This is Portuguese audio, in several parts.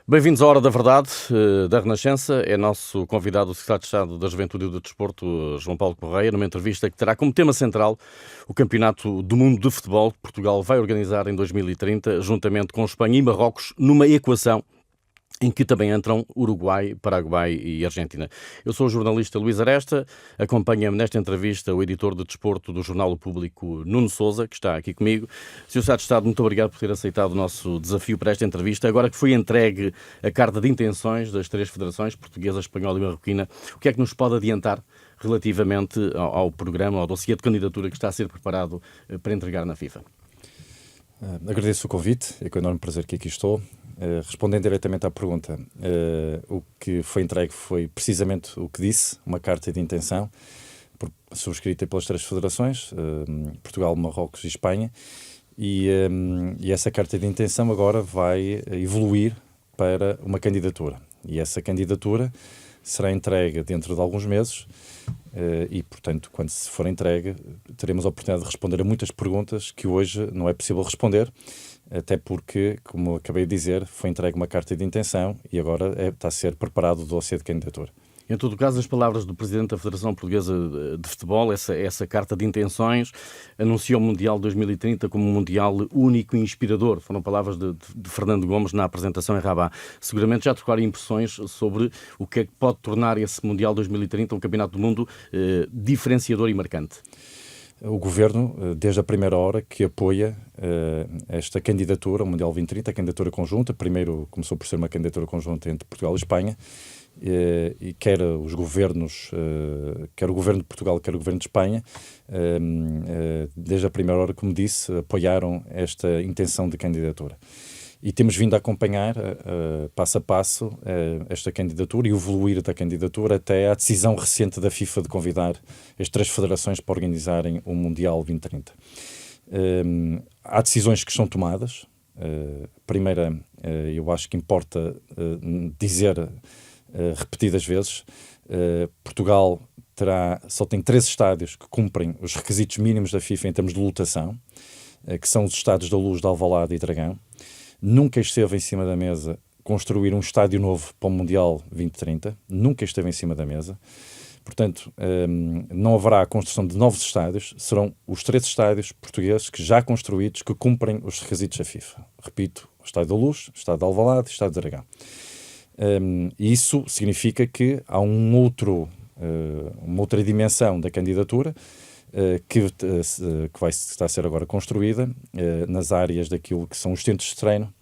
Bem-vindos à Hora da Verdade, da Renascença. É nosso convidado o Secretário de Estado da Juventude e do Desporto, João Paulo Correia, numa entrevista que terá como tema central o Campeonato do Mundo de Futebol que Portugal vai organizar em 2030, juntamente com Espanha e Marrocos, numa equação em que também entram Uruguai, Paraguai e Argentina. Eu sou o jornalista Luís Aresta, acompanha-me nesta entrevista o editor de desporto do Jornal O Público, Nuno Sousa, que está aqui comigo. Sr. Secretário de Estado, muito obrigado por ter aceitado o nosso desafio para esta entrevista. Agora que foi entregue a carta de intenções das três federações, portuguesa, espanhola e marroquina, o que é que nos pode adiantar relativamente ao programa, ao dossiê de candidatura que está a ser preparado para entregar na FIFA? Agradeço o convite, é com enorme prazer que aqui estou. Respondendo diretamente à pergunta, o que foi entregue foi precisamente o que disse, uma carta de intenção subscrita pelas três federações, Portugal, Marrocos e Espanha, e essa carta de intenção agora vai evoluir para uma candidatura. E essa candidatura será entregue dentro de alguns meses e, portanto, quando se for entregue, teremos a oportunidade de responder a muitas perguntas que hoje não é possível responder, até porque, como acabei de dizer, foi entregue uma carta de intenção e agora está a ser preparado o dossiê de candidatura. Em todo o caso, as palavras do Presidente da Federação Portuguesa de Futebol, essa carta de intenções, anunciou o Mundial 2030 como um Mundial único e inspirador. Foram palavras de Fernando Gomes na apresentação em Rabat. Seguramente já trocaram impressões sobre o que é que pode tornar esse Mundial 2030, um campeonato do mundo, diferenciador e marcante. O Governo, desde a primeira hora, que apoia esta candidatura, o Mundial 2030, a candidatura conjunta. Primeiro começou por ser uma candidatura conjunta entre Portugal e Espanha, e quer os governos, quer o Governo de Portugal, quer o Governo de Espanha, desde a primeira hora, como disse, apoiaram esta intenção de candidatura. E temos vindo a acompanhar, passo a passo, esta candidatura e o evoluir da candidatura até à decisão recente da FIFA de convidar as três federações para organizarem o Mundial 2030. Há decisões que são tomadas. Primeira, eu acho que importa dizer repetidas vezes, Portugal só tem 3 estádios que cumprem os requisitos mínimos da FIFA em termos de lotação, que são os estádios da Luz, de Alvalade e Dragão. Nunca esteve em cima da mesa construir um estádio novo para o Mundial 2030. Nunca esteve em cima da mesa. Portanto, não haverá a construção de novos estádios. Serão os 3 estádios portugueses que já construídos que cumprem os requisitos da FIFA. Repito, o Estádio da Luz, o Estádio de Alvalade e o Estádio de Dragão. Isso significa que há uma outra dimensão da candidatura que vai estar a ser agora construída nas áreas daquilo que são os centros de treino,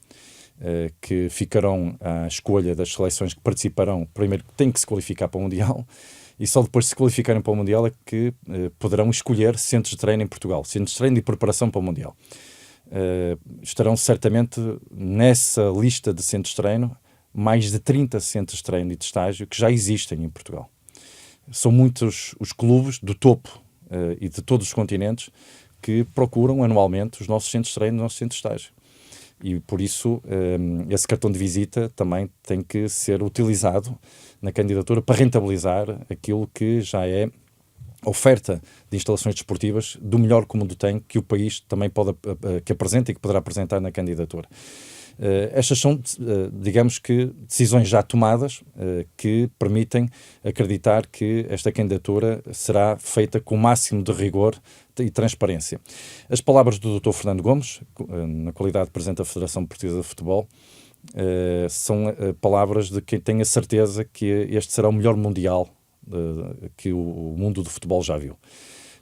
que ficarão à escolha das seleções que participarão. Primeiro têm que se qualificar para o Mundial e só depois de se qualificarem para o Mundial é que poderão escolher centros de treino em Portugal, centros de treino de preparação para o Mundial. Estarão certamente nessa lista de centros de treino mais de 30 centros de treino e de estágio que já existem em Portugal. São muitos os clubes do topo e de todos os continentes que procuram anualmente os nossos centros de treino, os nossos centros de estágio. E por isso esse cartão de visita também tem que ser utilizado na candidatura para rentabilizar aquilo que já é oferta de instalações desportivas do melhor como do tem que o país também que apresenta e que poderá apresentar na candidatura. Estas são, digamos que, decisões já tomadas que permitem acreditar que esta candidatura será feita com o máximo de rigor e transparência. As palavras do Dr. Fernando Gomes, na qualidade de Presidente da Federação Portuguesa de Futebol, são palavras de quem tem a certeza que este será o melhor Mundial que o mundo do futebol já viu.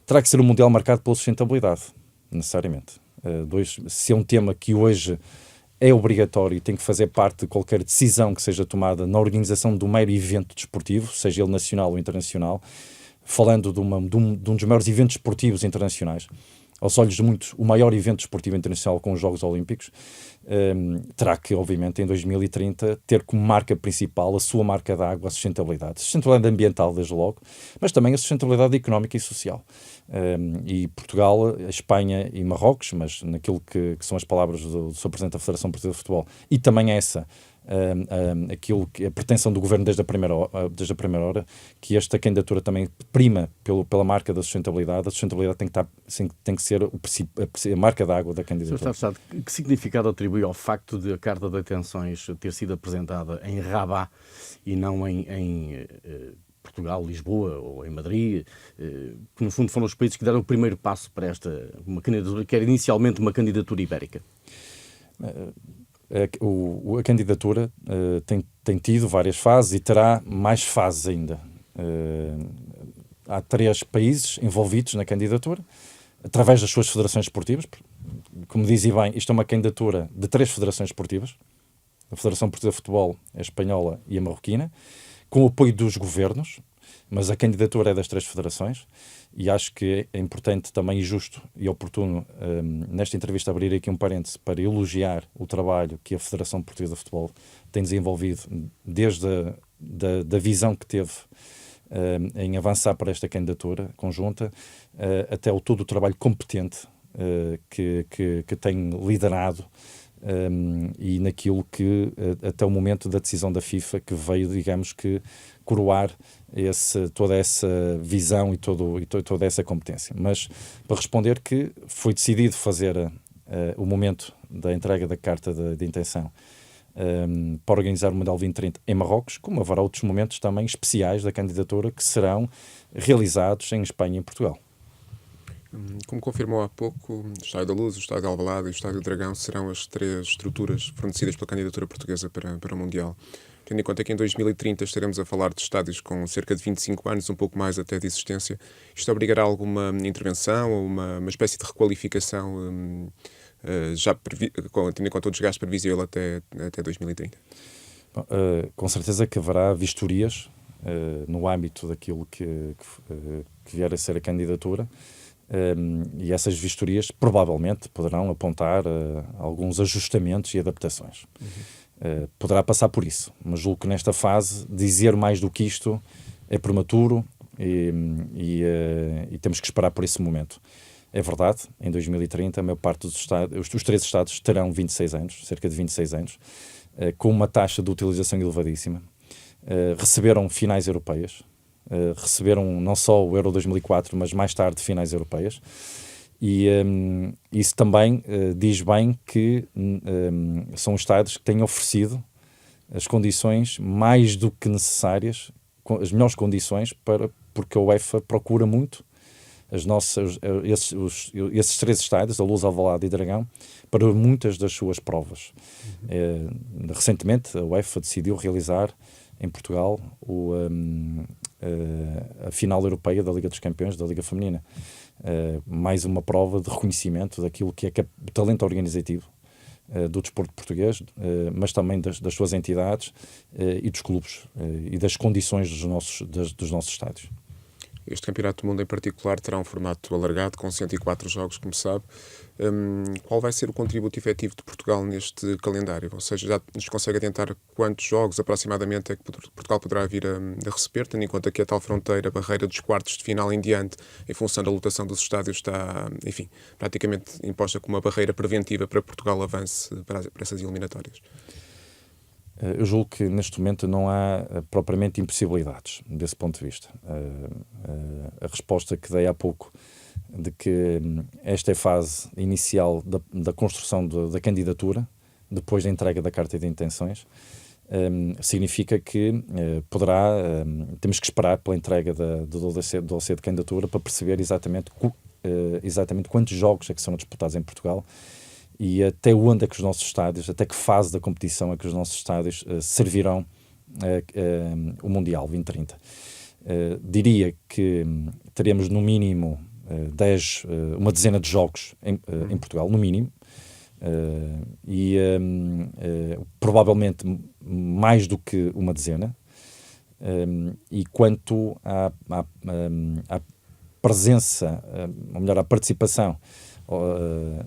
Terá que ser um Mundial marcado pela sustentabilidade, necessariamente. Se é um tema que hoje é obrigatório e tem que fazer parte de qualquer decisão que seja tomada na organização de um mero evento desportivo, seja ele nacional ou internacional, falando de um dos maiores eventos desportivos internacionais, aos olhos de muitos, o maior evento desportivo internacional com os Jogos Olímpicos, terá que, obviamente, em 2030, ter como marca principal a sua marca d'água, a sustentabilidade. A sustentabilidade ambiental, desde logo, mas também a sustentabilidade económica e social. E Portugal, a Espanha e Marrocos, mas naquilo que são as palavras do Sr. Presidente da Federação Portuguesa de Futebol, e também aquilo que a pretensão do Governo desde a primeira hora, que candidatura também prima pela marca da sustentabilidade. A sustentabilidade tem que ser a marca d'água da candidatura. Sr. Estado, que significado atribui atribui ao facto de a Carta de Intenções ter sido apresentada em Rabat e não em Portugal, Lisboa ou em Madrid, que no fundo foram os países que deram o primeiro passo para uma candidatura que era inicialmente uma candidatura ibérica? A candidatura tem tido várias fases e terá mais fases ainda. Há 3 países envolvidos na candidatura, através das suas federações esportivas. Como dizia bem, isto é uma candidatura de 3 federações esportivas. A Federação Portuguesa de Futebol, a espanhola e a marroquina, com o apoio dos governos, mas a candidatura é das 3 federações, e acho que é importante também e justo e oportuno nesta entrevista abrir aqui um parêntese para elogiar o trabalho que a Federação Portuguesa de Futebol tem desenvolvido desde da visão que teve em avançar para esta candidatura conjunta, até todo o trabalho competente que tem liderado e naquilo que até o momento da decisão da FIFA, que veio, digamos que, coroar toda essa visão e toda essa competência. Mas para responder que foi decidido fazer o momento da entrega da carta de intenção para organizar o Mundial 2030 em Marrocos, como haverá outros momentos também especiais da candidatura que serão realizados em Espanha e em Portugal. Como confirmou há pouco, o Estádio da Luz, o Estádio de Alvalade e o Estádio do Dragão serão as 3 estruturas fornecidas pela candidatura portuguesa para o Mundial. Tendo em conta que em 2030 estaremos a falar de estádios com cerca de 25 anos, um pouco mais até de existência, isto obrigará a alguma intervenção ou uma espécie de requalificação, tendo em conta o desgaste previsível até 2030? Bom, com certeza que haverá vistorias no âmbito daquilo que vier a ser a candidatura. E essas vistorias provavelmente poderão apontar alguns ajustamentos e adaptações. Poderá passar por isso, mas julgo que nesta fase dizer mais do que isto é prematuro e temos que esperar por esse momento. É verdade, em 2030 a maior parte dos Estados, os 3 Estados terão 26 anos, cerca de 26 anos, com uma taxa de utilização elevadíssima. Receberam finais europeias, receberam não só o Euro 2004, mas mais tarde finais europeias, e isso também diz bem que são estados que têm oferecido as condições mais do que necessárias, as melhores condições, porque a UEFA procura muito esses 3 estádios, a Luz, Alvalade e Dragão, para muitas das suas provas. Recentemente a UEFA decidiu realizar em Portugal a final europeia da Liga dos Campeões, da Liga Feminina. Mais uma prova de reconhecimento daquilo que é o talento organizativo do desporto português, mas também das suas entidades e dos clubes e das condições dos nossos estádios. Este Campeonato do Mundo em particular terá um formato alargado, com 104 jogos, como sabe. Qual vai ser o contributo efetivo de Portugal neste calendário? Ou seja, já nos consegue adiantar quantos jogos aproximadamente é que Portugal poderá vir a receber, tendo em conta que a tal fronteira, a barreira dos quartos de final em diante, em função da lotação dos estádios, está, enfim, praticamente imposta como uma barreira preventiva para que Portugal avance para essas eliminatórias? Eu julgo que neste momento não há propriamente impossibilidades desse ponto de vista. A resposta que dei há pouco de que esta é a fase inicial da construção da candidatura, depois da entrega da carta de intenções, significa que temos que esperar pela entrega do dossiê de candidatura para perceber exatamente quantos jogos é que serão disputados em Portugal e até onde é que os nossos estádios, até que fase da competição é que os nossos estádios servirão o Mundial 2030. Diria que teremos no mínimo uma dezena de jogos em Portugal, no mínimo, e provavelmente mais do que uma dezena. E quanto à presença, ou melhor, à participação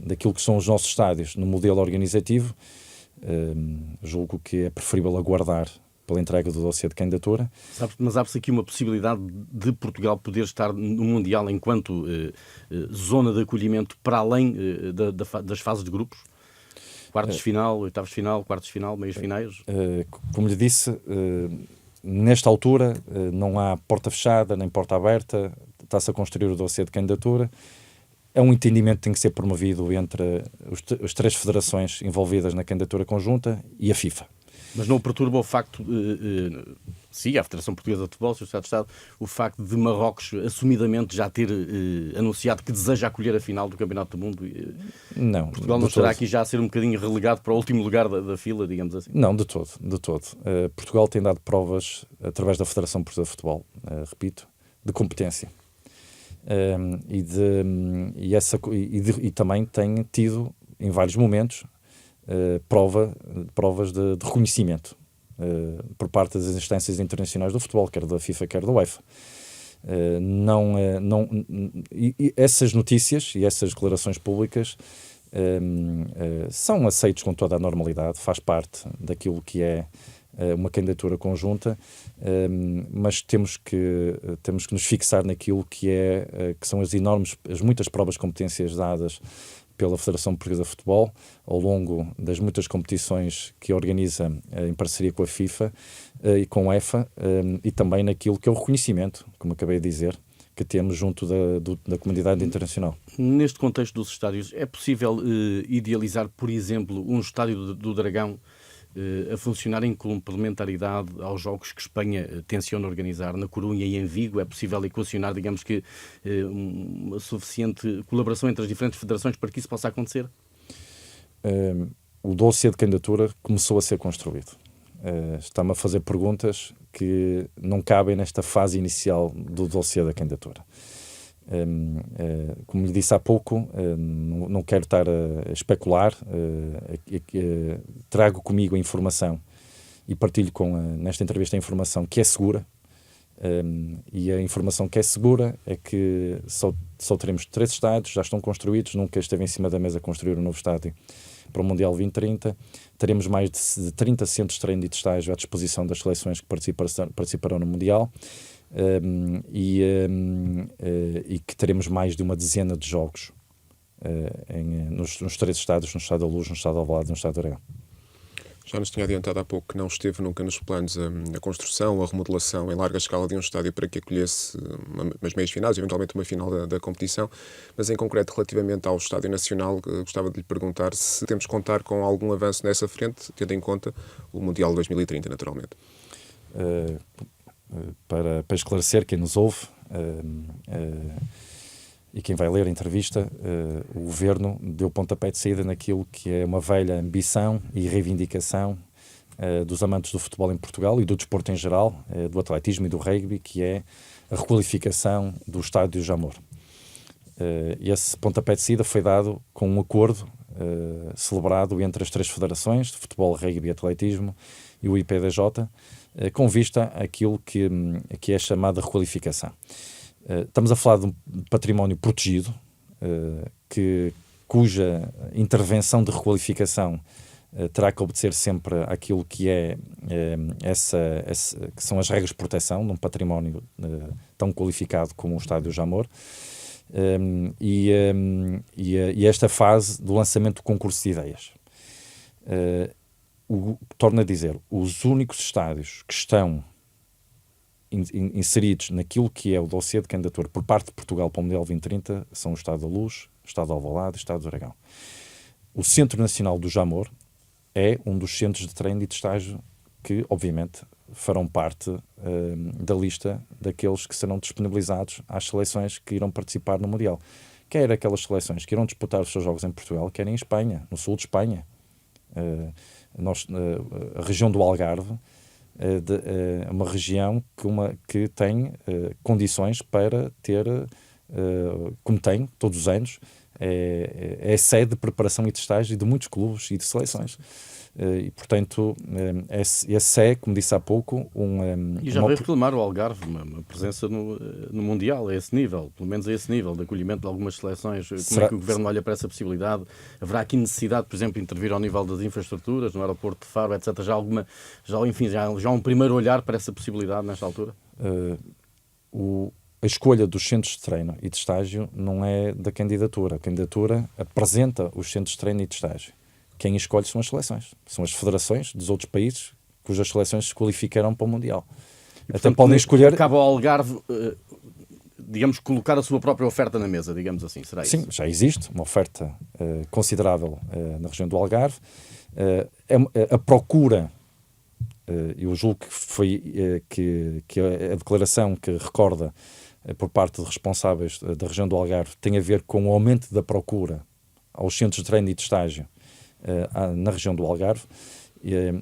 daquilo que são os nossos estádios no modelo organizativo, julgo que é preferível aguardar pela entrega do dossiê de candidatura. Mas abre-se aqui uma possibilidade de Portugal poder estar no Mundial enquanto zona de acolhimento para além das fases de grupos? Quartos de final, oitavos de final, quartos de final, meios finais? Como lhe disse, nesta altura não há porta fechada nem porta aberta, está-se a construir o dossiê de candidatura. É um entendimento que tem que ser promovido entre as 3 federações envolvidas na candidatura conjunta e a FIFA. Mas não perturba o facto, sim, a Federação Portuguesa de Futebol, o Estado de Estado, o facto de Marrocos assumidamente já ter anunciado que deseja acolher a final do Campeonato do Mundo? Não. Portugal não estará aqui já a ser um bocadinho relegado para o último lugar da fila, digamos assim? Não, de todo. Portugal tem dado provas, através da Federação Portuguesa de Futebol, repito, de competência. E também tem tido, em vários momentos, provas de reconhecimento por parte das instâncias internacionais do futebol, quer da FIFA, quer da UEFA. E essas notícias e essas declarações públicas são aceitos com toda a normalidade, faz parte daquilo que é uma candidatura conjunta, mas temos que nos fixar naquilo que são as muitas provas de competências dadas pela Federação Portuguesa de Futebol ao longo das muitas competições que organiza em parceria com a FIFA e com a UEFA, e também naquilo que é o reconhecimento, como acabei de dizer, que temos junto da comunidade internacional. Neste contexto dos estádios, é possível idealizar, por exemplo, um estádio do Dragão a funcionar em complementaridade aos jogos que Espanha tenciona organizar na Corunha e em Vigo? É possível equacionar, digamos que, uma suficiente colaboração entre as diferentes federações para que isso possa acontecer? O dossiê de candidatura começou a ser construído. Está-me a fazer perguntas que não cabem nesta fase inicial do dossiê da candidatura. Como lhe disse há pouco, não quero estar a especular, trago comigo a informação e partilho nesta entrevista a informação que é segura, e a informação que é segura é que só teremos 3 estádios, já estão construídos, nunca esteve em cima da mesa construir um novo estádio para o Mundial 2030, teremos mais de 30 centros de treino e de estágio à disposição das seleções que participarão no Mundial, e que teremos mais de uma dezena de jogos nos 3 estádios, no Estado da Luz, no Estado de Alvalade e no Estado do Dragão. Já nos tinha adiantado há pouco que não esteve nunca nos planos a construção ou a remodelação em larga escala de um estádio para que acolhesse umas meias finais, eventualmente uma final da competição, mas em concreto relativamente ao Estádio Nacional, gostava de lhe perguntar se temos que contar com algum avanço nessa frente, tendo em conta o Mundial 2030, naturalmente. Para esclarecer quem nos ouve e quem vai ler a entrevista, o Governo deu pontapé de saída naquilo que é uma velha ambição e reivindicação dos amantes do futebol em Portugal e do desporto em geral, do atletismo e do rugby, que é a requalificação do Estádio Jamor. Esse pontapé de saída foi dado com um acordo celebrado entre as 3 federações de futebol, rugby e atletismo e o IPDJ, com vista àquilo que é chamada requalificação. Estamos a falar de um património protegido, cuja intervenção de requalificação terá que obedecer sempre àquilo que que são as regras de proteção de um património tão qualificado como o Estádio Jamor, e esta fase do lançamento do concurso de ideias. Torno a dizer, os únicos estádios que estão inseridos naquilo que é o dossiê de candidatura por parte de Portugal para o Mundial 2030 são o Estado da Luz, o Estado de Alvalade e o Estado do Dragão. O Centro Nacional do Jamor é um dos centros de treino e de estágio que, obviamente, farão parte da lista daqueles que serão disponibilizados às seleções que irão participar no Mundial. Quer aquelas seleções que irão disputar os seus jogos em Portugal, quer em Espanha, no sul de Espanha. A região do Algarve é uma região que tem condições para ter, como tem todos os anos, é sede de preparação e de estágio de muitos clubes e de seleções. E, portanto, esse é, como disse há pouco, E já veio reclamar o Algarve uma presença no Mundial, a esse nível, pelo menos a esse nível, de acolhimento de algumas seleções. Como é que o Governo olha para essa possibilidade? Haverá aqui necessidade, por exemplo, de intervir ao nível das infraestruturas, no aeroporto de Faro, etc. Já um primeiro olhar para essa possibilidade nesta altura? A escolha dos centros de treino e de estágio não é da candidatura. A candidatura apresenta os centros de treino e de estágio. Quem escolhe são as seleções. São as federações dos outros países cujas seleções se qualificaram para o Mundial. E, portanto, podem escolher. Cabe ao Algarve digamos, colocar a sua própria oferta na mesa, digamos assim, será isso? Sim, já existe uma oferta considerável na região do Algarve. A procura, eu julgo que foi que a declaração que recorda por parte de responsáveis da região do Algarve tem a ver com o aumento da procura aos centros de treino e de estágio na região do Algarve.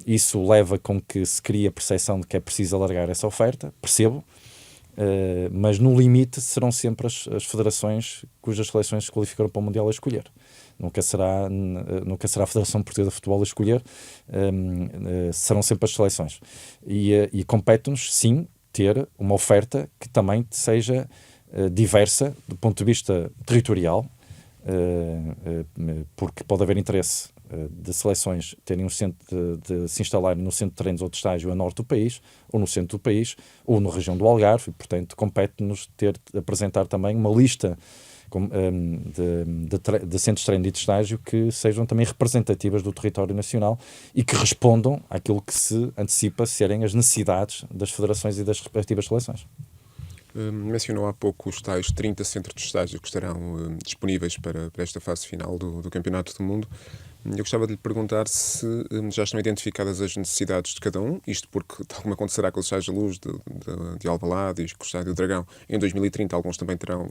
Isso leva com que se crie a percepção de que é preciso alargar essa oferta, percebo, mas no limite serão sempre as federações cujas seleções se qualificaram para o Mundial a escolher. Nunca será a Federação Portuguesa de Futebol a escolher, serão sempre as seleções. E compete-nos, sim, ter uma oferta que também seja diversa do ponto de vista territorial, porque pode haver interesse de seleções terem um centro de se instalarem no centro de treinos ou de estágio a norte do país, ou no centro do país, ou na região do Algarve, e portanto compete-nos apresentar também uma lista de centros de treino e de estágio que sejam também representativas do território nacional e que respondam àquilo que se antecipa serem as necessidades das federações e das respectivas seleções. Mencionou há pouco os tais 30 centros de estágio que estarão disponíveis para esta fase final do Campeonato do Mundo. Eu gostava de lhe perguntar se já estão identificadas as necessidades de cada um, isto porque, tal como acontecerá com os estádios de luz de Alvalade e com o Estádio do Dragão, em 2030 alguns também terão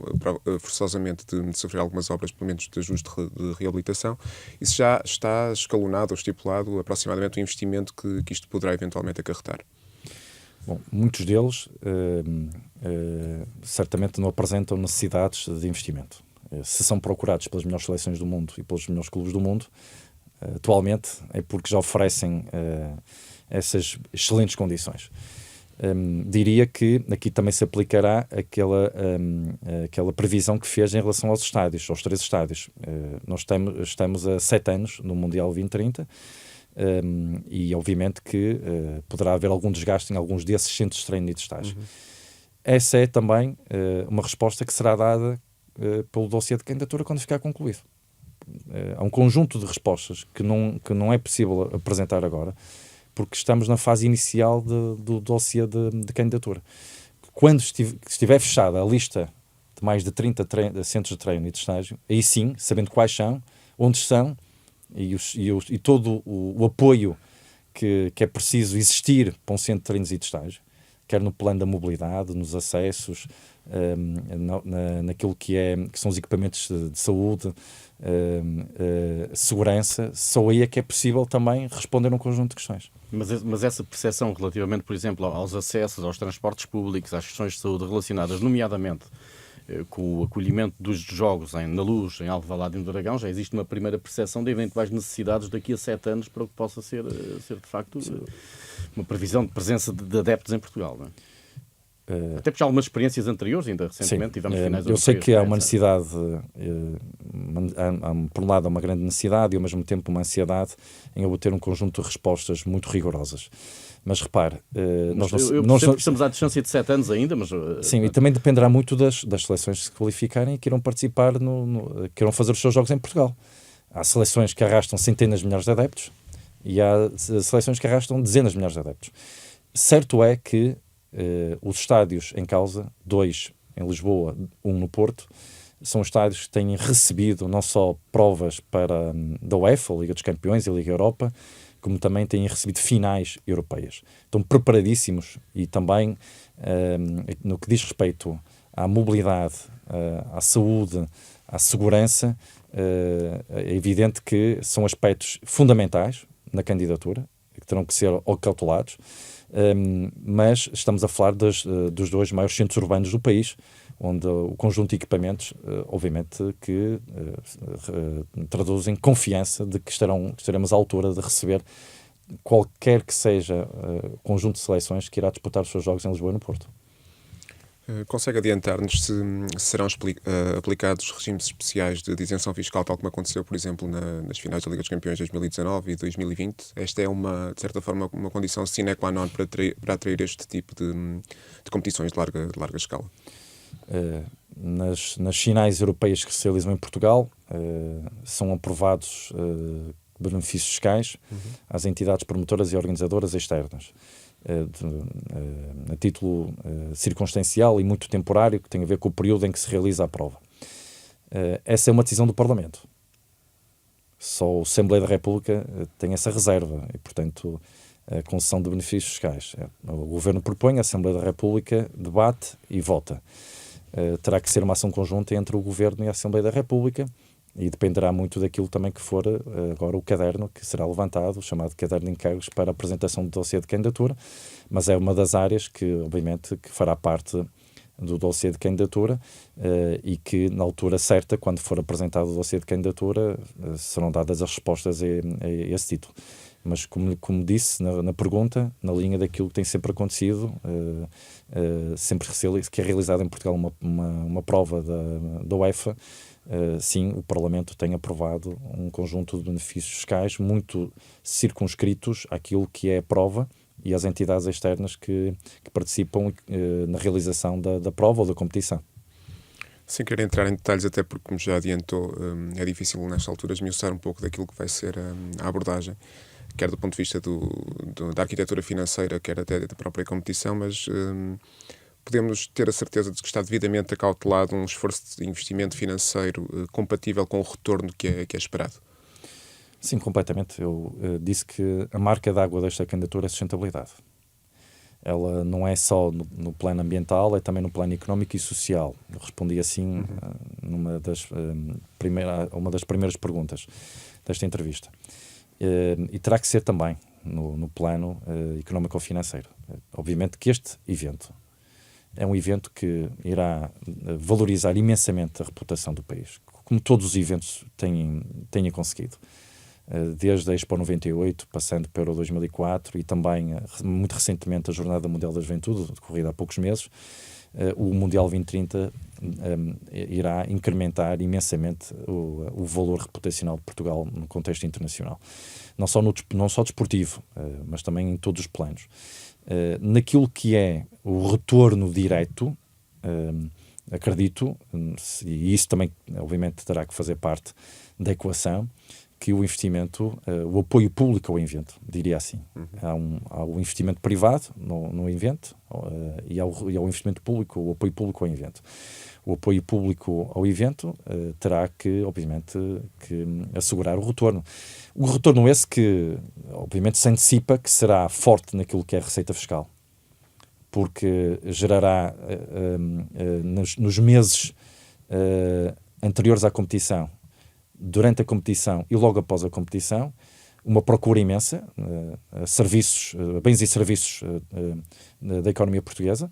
forçosamente de sofrer algumas obras, pelo menos de ajuste de reabilitação. Isso já está escalonado ou estipulado aproximadamente o investimento que isto poderá eventualmente acarretar? Bom, muitos deles certamente não apresentam necessidades de investimento. Se são procurados pelas melhores seleções do mundo e pelos melhores clubes do mundo, atualmente é porque já oferecem essas excelentes condições. Diria que aqui também se aplicará aquela previsão que fez em relação aos estádios, aos 3 estádios. Nós estamos há 7 anos no Mundial 2030, e obviamente que poderá haver algum desgaste em alguns desses centros de treino e de estágio. Essa é também uma resposta que será dada pelo dossiê de candidatura quando ficar concluído. Há um conjunto de respostas que não é possível apresentar agora, porque estamos na fase inicial do dossiê de candidatura. Quando estiver fechada a lista de mais de 30 centros de treino e de estágio, aí sim, sabendo quais são, onde são, e todo o apoio que é preciso existir para um centro de treinos e de estágio, quer no plano da mobilidade, nos acessos, naquilo que são os equipamentos de saúde, segurança, só aí é que é possível também responder a um conjunto de questões. Mas essa percepção relativamente, por exemplo, aos acessos, aos transportes públicos, às questões de saúde relacionadas, nomeadamente com o acolhimento dos jogos na Luz, em Alvalade e no Dragão, já existe uma primeira percepção de eventuais necessidades daqui a 7 anos para o que possa ser de facto uma previsão de presença de adeptos em Portugal, não é? Até porque há algumas experiências anteriores, ainda recentemente tivemos finais eu sei que há uma necessidade, por um lado há uma grande necessidade e ao mesmo tempo uma ansiedade em obter um conjunto de respostas muito rigorosas. Mas repare, nós estamos à distância de 7 anos ainda, mas... Sim, e também dependerá muito das seleções que se qualificarem e que irão participar, que irão fazer os seus jogos em Portugal. Há seleções que arrastam centenas de milhares de adeptos e há seleções que arrastam dezenas de milhares de adeptos. Certo é que os estádios em causa, 2 em Lisboa, 1 no Porto, são estádios que têm recebido não só provas da UEFA, Liga dos Campeões e Liga Europa, como também têm recebido finais europeias. Estão preparadíssimos e também, no que diz respeito à mobilidade, à saúde, à segurança, é evidente que são aspectos fundamentais na candidatura, que terão que ser acautelados, mas estamos a falar dos 2 maiores centros urbanos do país, onde o conjunto de equipamentos, obviamente, que traduzem confiança de que estaremos à altura de receber qualquer que seja o conjunto de seleções que irá disputar os seus jogos em Lisboa e no Porto. Consegue adiantar-nos se serão aplicados regimes especiais de isenção fiscal, tal como aconteceu, por exemplo, nas finais da Liga dos Campeões de 2019 e 2020? Esta é, de certa forma, uma condição sine qua non para atrair este tipo de competições de larga escala? Nas finais europeias que se realizam em Portugal, são aprovados benefícios fiscais às entidades promotoras e organizadoras externas. a título circunstancial e muito temporário, que tem a ver com o período em que se realiza a prova. Essa é uma decisão do Parlamento. Só a Assembleia da República tem essa reserva e, portanto, a concessão de benefícios fiscais. O Governo propõe, a Assembleia da República debate e vota. Terá que ser uma ação conjunta entre o Governo e a Assembleia da República e dependerá muito daquilo também que for agora o caderno que será levantado, o chamado caderno de encargos para a apresentação do dossiê de candidatura, mas é uma das áreas que, obviamente, que fará parte do dossiê de candidatura e que, na altura certa, quando for apresentado o dossiê de candidatura, serão dadas as respostas a esse título. Mas, como disse na pergunta, na linha daquilo que tem sempre acontecido, sempre que é realizada em Portugal uma prova da UEFA, sim, o Parlamento tem aprovado um conjunto de benefícios fiscais muito circunscritos àquilo que é a prova e às entidades externas que participam na realização da prova ou da competição. Sem querer entrar em detalhes, até porque, como já adiantou, é difícil nesta altura esmiuçar um pouco daquilo que vai ser a abordagem, quer do ponto de vista da arquitetura financeira, quer até da própria competição, mas podemos ter a certeza de que está devidamente acautelado um esforço de investimento financeiro compatível com o retorno que é esperado. Sim, completamente. Eu disse que a marca d'água desta candidatura é sustentabilidade. Ela não é só no plano ambiental, é também no plano económico e social. Eu respondi assim uma das primeiras perguntas desta entrevista. E terá que ser também no plano económico-financeiro. Obviamente que este evento é um evento que irá valorizar imensamente a reputação do país, como todos os eventos têm conseguido. Desde a Expo 98, passando para o 2004 e também, muito recentemente, a Jornada Mundial da Juventude, decorrida há poucos meses, o Mundial 2030 irá incrementar imensamente o valor reputacional de Portugal no contexto internacional. Não só desportivo, mas também em todos os planos. Naquilo que é o retorno direto, acredito, e isso também, obviamente, terá que fazer parte da equação, que o investimento, o apoio público ao evento, diria assim. Há o investimento privado no evento e há o investimento público, o apoio público ao evento. O apoio público ao evento terá que, obviamente, que assegurar o retorno. O retorno esse que, obviamente, se antecipa que será forte naquilo que é a receita fiscal, porque gerará nos meses anteriores à competição, durante a competição e logo após a competição, uma procura imensa serviços, bens e serviços da economia portuguesa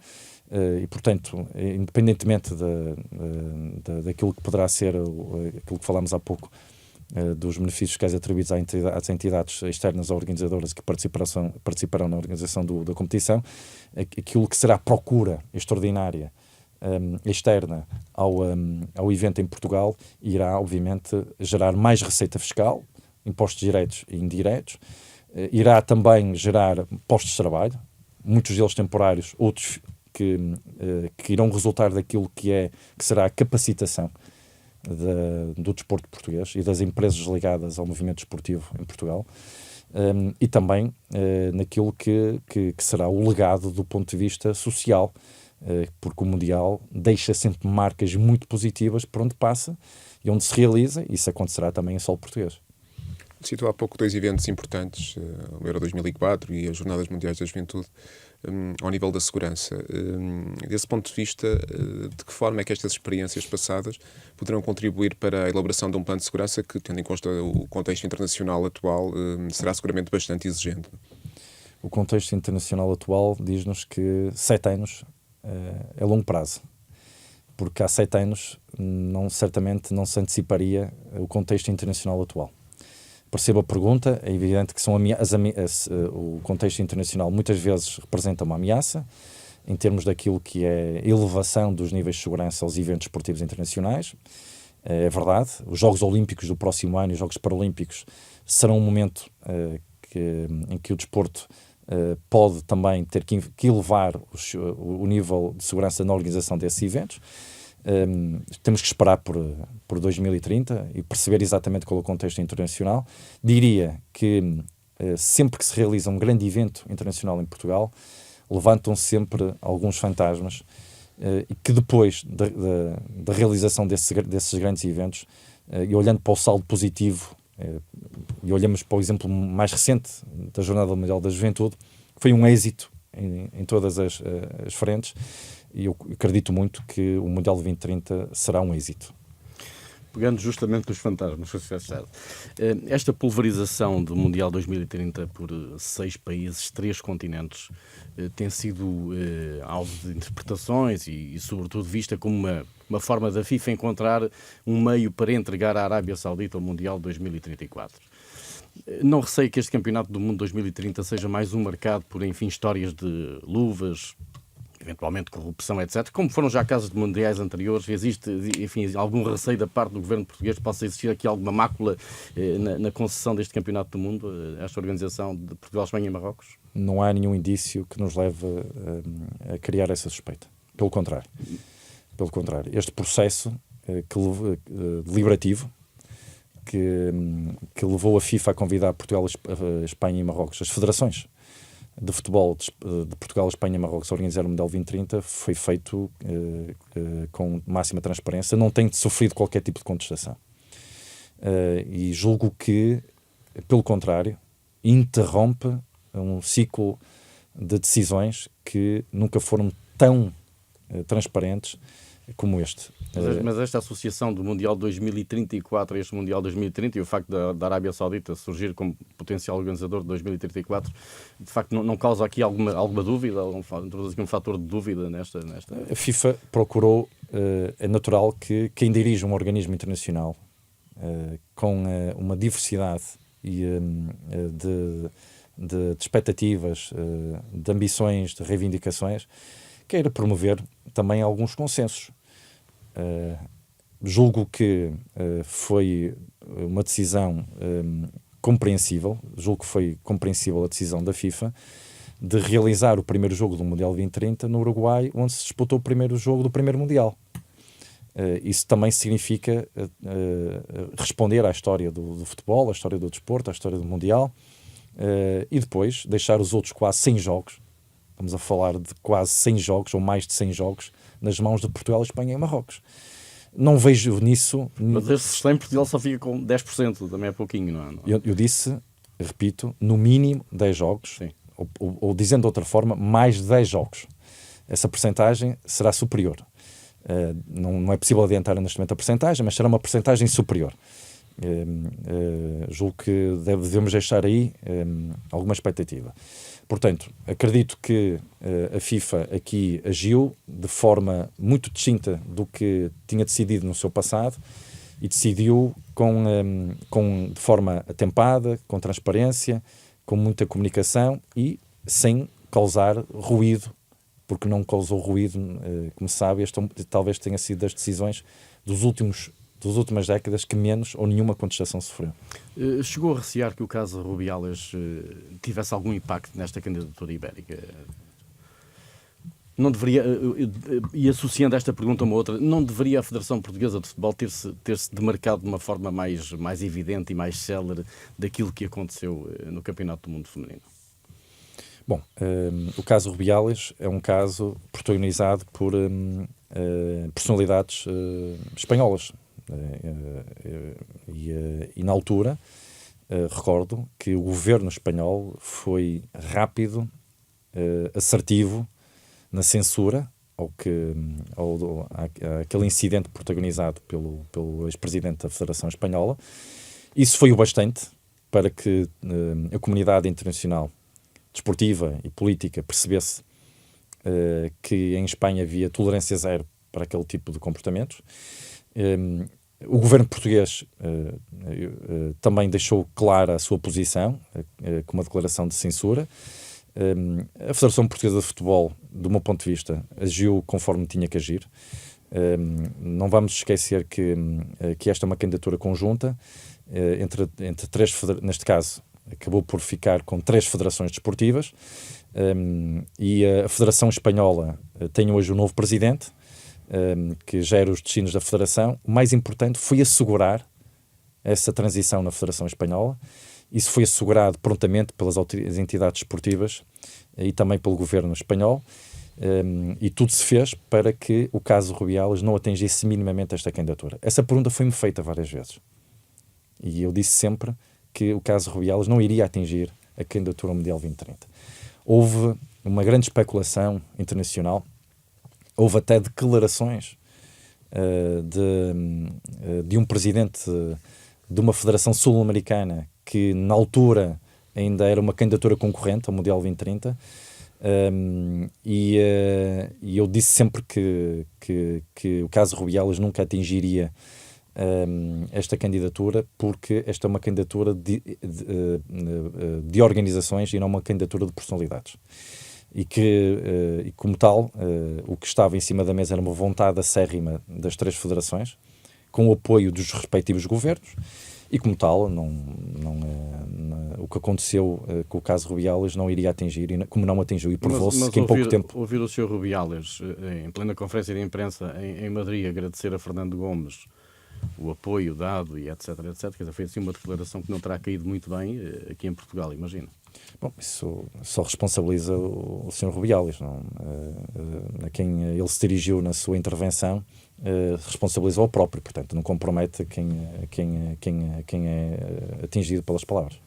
e, portanto, independentemente daquilo que poderá ser aquilo que falámos há pouco, dos benefícios fiscais atribuídos às entidades externas ou organizadoras que participarão na organização da competição, aquilo que será procura extraordinária externa ao evento em Portugal irá, obviamente, gerar mais receita fiscal, impostos diretos e indiretos, irá também gerar postos de trabalho, muitos deles temporários, outros que irão resultar daquilo que será a capacitação do desporto português e das empresas ligadas ao movimento desportivo em Portugal, e também naquilo que será o legado do ponto de vista social, porque o Mundial deixa sempre marcas muito positivas por onde passa e onde se realiza, e isso acontecerá também em solo português. Citou há pouco dois eventos importantes, o Euro 2004 e as Jornadas Mundiais da Juventude, ao nível da segurança. Desse ponto de vista, de que forma é que estas experiências passadas poderão contribuir para a elaboração de um plano de segurança que, tendo em conta o contexto internacional atual, será seguramente bastante exigente? O contexto internacional atual diz-nos que 7 anos é longo prazo, porque há 7 anos certamente não se anteciparia o contexto internacional atual. Percebo a pergunta, é evidente que o contexto internacional muitas vezes representa uma ameaça em termos daquilo que é a elevação dos níveis de segurança aos eventos esportivos internacionais. É verdade, os Jogos Olímpicos do próximo ano e os Jogos Paralímpicos serão um momento em que o desporto pode também ter que elevar o nível de segurança na organização desses eventos. Temos que esperar por 2030 e perceber exatamente qual é o contexto internacional. Diria que sempre que se realiza um grande evento internacional em Portugal, levantam sempre alguns fantasmas e que depois da realização desses grandes eventos, e olhando para o saldo positivo, e olhamos para o exemplo mais recente da Jornada Mundial da Juventude, foi um êxito em todas as frentes, e eu acredito muito que o Mundial de 2030 será um êxito. Pegando justamente nos fantasmas, esta pulverização do Mundial 2030 por 6 países, 3 continentes, tem sido alvo de interpretações e, sobretudo, vista como uma forma da FIFA encontrar um meio para entregar à Arábia Saudita o Mundial 2034. Não receio que este Campeonato do Mundo 2030 seja mais um marcado por, enfim, histórias de luvas, eventualmente corrupção, etc., como foram já casos de mundiais anteriores. Existe, enfim, algum receio da parte do governo português que possa existir aqui alguma mácula na concessão deste Campeonato do Mundo, esta organização de Portugal, Espanha e Marrocos? Não há nenhum indício que nos leve a criar essa suspeita. Pelo contrário. Este processo deliberativo que levou a FIFA a convidar Portugal, Espanha e Marrocos, as federações de futebol de Portugal, Espanha e Marrocos a organizar o Mundial 2030, foi feito com máxima transparência, não tem sofrido qualquer tipo de contestação. E julgo que, pelo contrário, interrompe um ciclo de decisões que nunca foram tão transparentes como este. Mas esta associação do Mundial 2034 a este Mundial 2030 e o facto da Arábia Saudita surgir como potencial organizador de 2034, de facto não causa aqui alguma dúvida? Introduz aqui um fator de dúvida nesta... A FIFA procurou, é natural que quem dirige um organismo internacional com uma diversidade de expectativas, de ambições, de reivindicações, queira promover também alguns consensos. Julgo que foi uma decisão compreensível, julgo que foi compreensível a decisão da FIFA de realizar o primeiro jogo do Mundial 2030 no Uruguai, onde se disputou o primeiro jogo do primeiro Mundial. Isso também significa responder à história do futebol, à história do desporto, à história do Mundial, e depois deixar os outros quase 100 jogos, estamos a falar de quase 100 jogos, ou mais de 100 jogos, nas mãos de Portugal, Espanha e Marrocos. Não vejo nisso... Mas este 100 Portugal só fica com 10%, também é pouquinho, não é? Eu disse, repito, no mínimo 10 jogos, ou dizendo de outra forma, mais de 10 jogos. Essa percentagem será superior. Não é possível adiantar neste momento a percentagem, mas será uma percentagem superior. Julgo que devemos deixar aí alguma expectativa. Portanto, acredito que a FIFA aqui agiu de forma muito distinta do que tinha decidido no seu passado e decidiu de forma atempada, com transparência, com muita comunicação e sem causar ruído, porque não causou ruído, como sabe, talvez tenha sido das decisões das últimas décadas que menos ou nenhuma contestação sofreu. Chegou a recear que o caso Rubiales tivesse algum impacto nesta candidatura ibérica? Não deveria, e associando esta pergunta a uma outra, não deveria a Federação Portuguesa de Futebol ter-se demarcado de uma forma mais evidente e mais célere daquilo que aconteceu no Campeonato do Mundo Feminino? Bom, o caso Rubiales é um caso protagonizado por personalidades espanholas. E na altura recordo que o governo espanhol foi rápido, assertivo na censura àquele incidente protagonizado pelo ex-presidente da Federação Espanhola. Isso foi o bastante para que a comunidade internacional desportiva e política percebesse que em Espanha havia tolerância zero para aquele tipo de comportamentos. O governo português também deixou clara a sua posição, com uma declaração de censura. A Federação Portuguesa de Futebol, do meu ponto de vista, agiu conforme tinha que agir. Não vamos esquecer que esta é uma candidatura conjunta entre três federações, neste caso, acabou por ficar com 3 federações desportivas, e a Federação Espanhola tem hoje um novo presidente, que gera os destinos da Federação. O mais importante foi assegurar essa transição na Federação Espanhola Isso foi assegurado prontamente pelas entidades esportivas e também pelo governo espanhol, e tudo se fez para que o caso Rubiales não atingisse minimamente esta candidatura. Essa pergunta foi-me feita várias vezes. E eu disse sempre que o caso Rubiales não iria atingir a candidatura ao Mundial 2030. Houve uma grande especulação internacional, houve até declarações de um presidente de uma federação sul-americana que na altura ainda era uma candidatura concorrente ao Mundial 2030, e eu disse sempre que o caso Rubiales nunca atingiria esta candidatura, porque esta é uma candidatura de organizações e não uma candidatura de personalidades. E como tal, o que estava em cima da mesa era uma vontade acérrima das 3 federações, com o apoio dos respectivos governos, e como tal, o que aconteceu com o caso Rubiales não iria atingir, e como não atingiu, e provou-se que em pouco tempo... Ouvir o Sr. Rubiales, em plena conferência de imprensa em Madrid, agradecer a Fernando Gomes o apoio dado e etc, etc, quer dizer, foi assim uma declaração que não terá caído muito bem aqui em Portugal, imagino. Bom, isso só responsabiliza o Sr. Rubiales, não? A quem ele se dirigiu na sua intervenção, responsabiliza o próprio, portanto não compromete quem é atingido pelas palavras.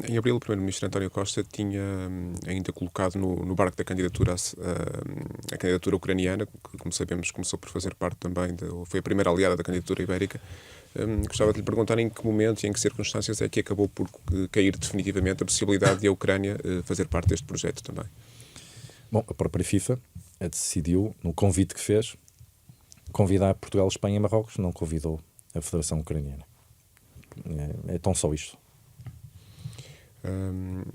Em abril, o Primeiro-Ministro António Costa tinha ainda colocado no barco da candidatura a candidatura ucraniana, que, como sabemos, começou por fazer parte também, foi a primeira aliada da candidatura ibérica. Gostava de lhe perguntar em que momento e em que circunstâncias é que acabou por cair definitivamente a possibilidade de a Ucrânia fazer parte deste projeto também. Bom, a própria FIFA decidiu, no convite que fez, convidar Portugal, Espanha e Marrocos, não convidou a Federação Ucraniana. É tão só isto.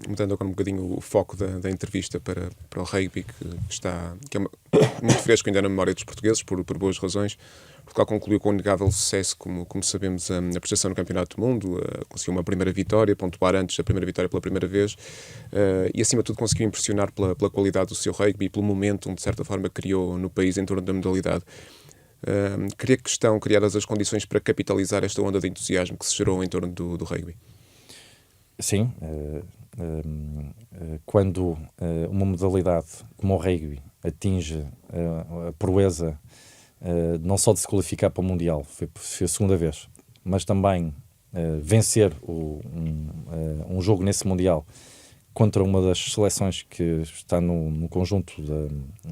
Mudando agora um bocadinho o foco da entrevista para o rugby, que é muito fresco ainda na memória dos portugueses, por boas razões. Portugal concluiu com um inegável sucesso, como sabemos, a prestação no Campeonato do Mundo, conseguiu uma primeira vitória, pontuar antes da primeira vitória pela primeira vez, e acima de tudo conseguiu impressionar pela qualidade do seu rugby e pelo momento onde de certa forma criou no país em torno da modalidade. Creio que estão criadas as condições para capitalizar esta onda de entusiasmo que se gerou em torno do rugby. Sim, quando uma modalidade como o rugby atinge a proeza não só de se qualificar para o Mundial, foi a segunda vez, mas também vencer um jogo nesse Mundial contra uma das seleções que está no conjunto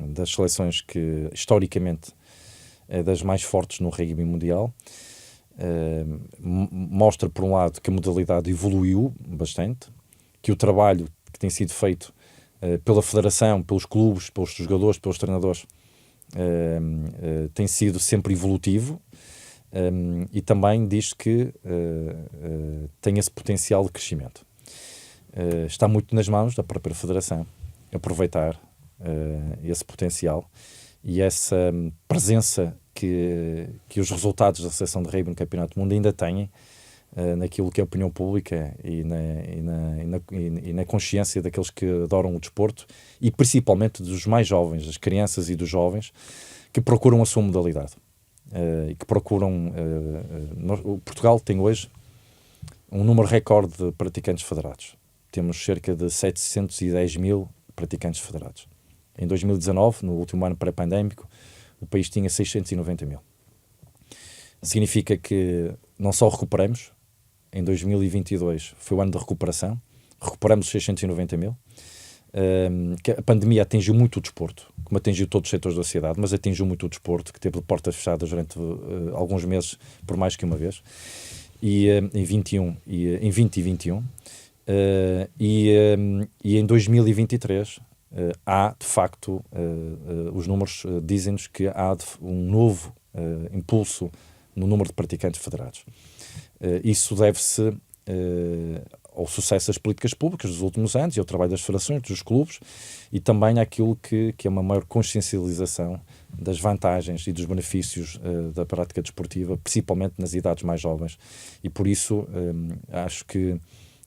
das seleções que historicamente é das mais fortes no rugby mundial. Mostra, por um lado, que a modalidade evoluiu bastante, que o trabalho que tem sido feito pela Federação, pelos clubes, pelos jogadores, pelos treinadores, tem sido sempre evolutivo, e também diz que tem esse potencial de crescimento. Está muito nas mãos da própria Federação aproveitar esse potencial e essa presença que os resultados da seleção de rugby no Campeonato do Mundo ainda têm naquilo que é a opinião pública e na consciência daqueles que adoram o desporto, e principalmente dos mais jovens, das crianças e dos jovens que procuram a sua modalidade e que procuram... Portugal tem hoje um número recorde de praticantes federados. Temos cerca de 710 mil praticantes federados. Em 2019, no último ano pré-pandémico, o país tinha 690 mil. Significa que não só recuperamos, em 2022 foi o ano de recuperação, recuperamos os 690 mil, que a pandemia atingiu muito o desporto, como atingiu todos os setores da sociedade, mas atingiu muito o desporto, que teve portas fechadas durante alguns meses, por mais que uma vez, e em 20 e 21, e em 2023 há, de facto, os números dizem-nos que há um novo impulso no número de praticantes federados. Isso deve-se ao sucesso das políticas públicas dos últimos anos e ao trabalho das federações, dos clubes, e também àquilo que é uma maior consciencialização das vantagens e dos benefícios da prática desportiva, principalmente nas idades mais jovens. E por isso acho que,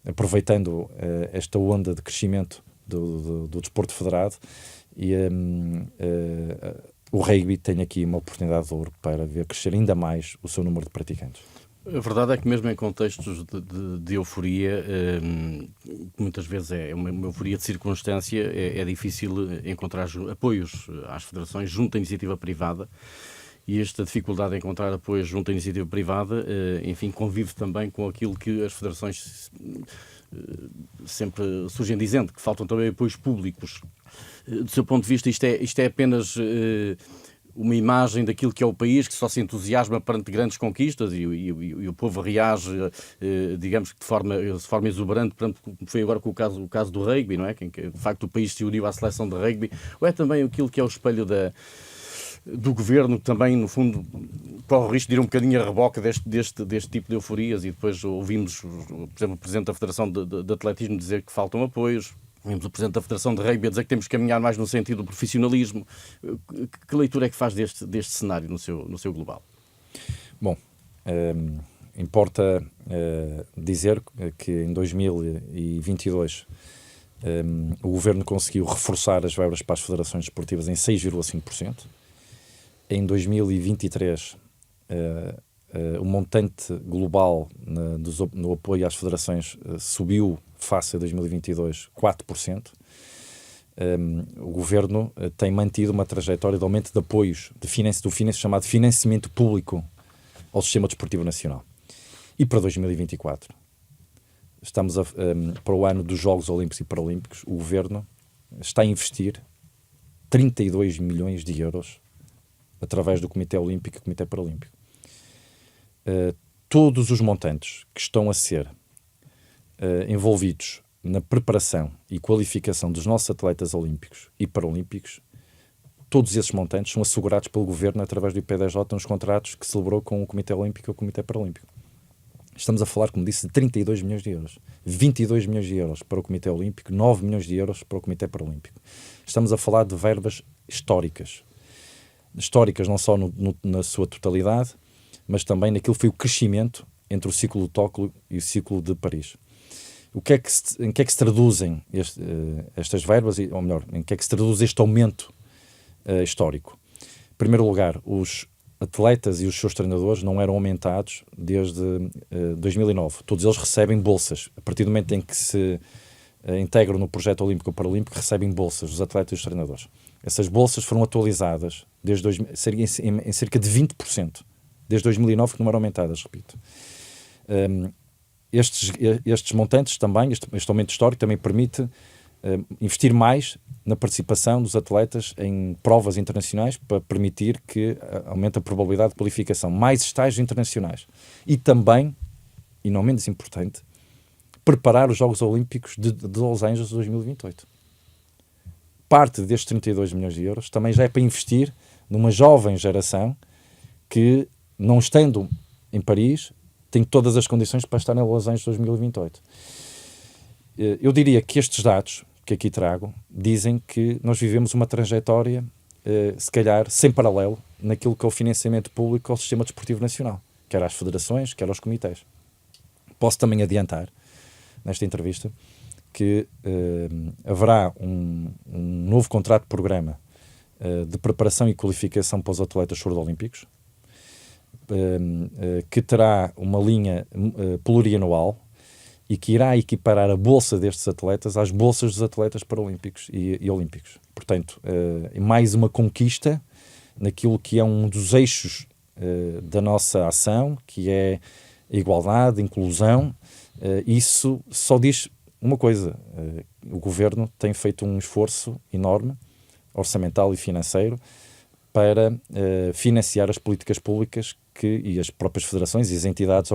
aproveitando esta onda de crescimento do desporto federado, o rugby tem aqui uma oportunidade de ouro para ver crescer ainda mais o seu número de praticantes. A verdade é que mesmo em contextos de euforia, que muitas vezes é uma euforia de circunstância, é difícil encontrar apoios às federações junto à iniciativa privada. E esta dificuldade em encontrar apoio junto à iniciativa privada, enfim, convive também com aquilo que as federações sempre surgem dizendo, que faltam também apoios públicos. Do seu ponto de vista, isto é apenas uma imagem daquilo que é o país, que só se entusiasma perante grandes conquistas e o povo reage, digamos que de forma exuberante, perante, como foi agora com o caso do rugby, não é? Que de facto o país se uniu à seleção de rugby, ou é também aquilo que é o espelho do governo, que também, no fundo, corre o risco de ir um bocadinho a reboque deste tipo de euforias, e depois ouvimos, por exemplo, o Presidente da Federação de Atletismo dizer que faltam apoios, ouvimos o Presidente da Federação de Rugby a dizer que temos que caminhar mais no sentido do profissionalismo. Que leitura é que faz deste cenário no seu global? Bom, importa dizer que em 2022 o Governo conseguiu reforçar as verbas para as federações desportivas em 6,5%. Em 2023, o montante global no apoio às federações subiu face a 2022 4%. O Governo tem mantido uma trajetória de aumento de apoios do chamado financiamento público ao sistema desportivo nacional. E para 2024, estamos para o ano dos Jogos Olímpicos e Paralímpicos, o Governo está a investir 32 milhões de euros através do Comitê Olímpico e Comitê Paralímpico. Todos os montantes que estão a ser envolvidos na preparação e qualificação dos nossos atletas olímpicos e paralímpicos, todos esses montantes são assegurados pelo Governo através do IPDJ nos contratos que celebrou com o Comitê Olímpico e o Comitê Paralímpico. Estamos a falar, como disse, de 32 milhões de euros. 22 milhões de euros para o Comitê Olímpico, 9 milhões de euros para o Comitê Paralímpico. Estamos a falar de verbas históricas. Históricas não só na sua totalidade, mas também naquilo que foi o crescimento entre o ciclo de Tóquio e o ciclo de Paris. Em que é que se traduzem estas verbas, ou melhor, em que é que se traduz este aumento histórico? Em primeiro lugar, os atletas e os seus treinadores não eram aumentados desde 2009. Todos eles recebem bolsas. A partir do momento em que se integram no projeto Olímpico ou Paralímpico, recebem bolsas, os atletas e os treinadores. Essas bolsas foram atualizadas em cerca de 20%. Desde 2009 que não eram aumentadas, repito. Estes montantes também, este aumento histórico também permite investir mais na participação dos atletas em provas internacionais para permitir que aumente a probabilidade de qualificação. Mais estágios internacionais. E também, e não menos importante, preparar os Jogos Olímpicos de Los Angeles de 2028. Parte destes 32 milhões de euros também já é para investir numa jovem geração que, não estando em Paris, tem todas as condições para estar em Los Angeles 2028. Eu diria que estes dados que aqui trago dizem que nós vivemos uma trajetória, se calhar, sem paralelo naquilo que é o financiamento público ao sistema desportivo nacional, quer às federações, quer aos comitês. Posso também adiantar, nesta entrevista, que haverá um novo contrato de programa de preparação e qualificação para os atletas surdo-olímpicos, que terá uma linha plurianual e que irá equiparar a bolsa destes atletas às bolsas dos atletas paralímpicos e olímpicos. Portanto, é mais uma conquista naquilo que é um dos eixos da nossa ação, que é a igualdade, a inclusão. Isso só diz uma coisa: o Governo tem feito um esforço enorme, orçamental e financeiro, para financiar as políticas públicas e as próprias federações e as entidades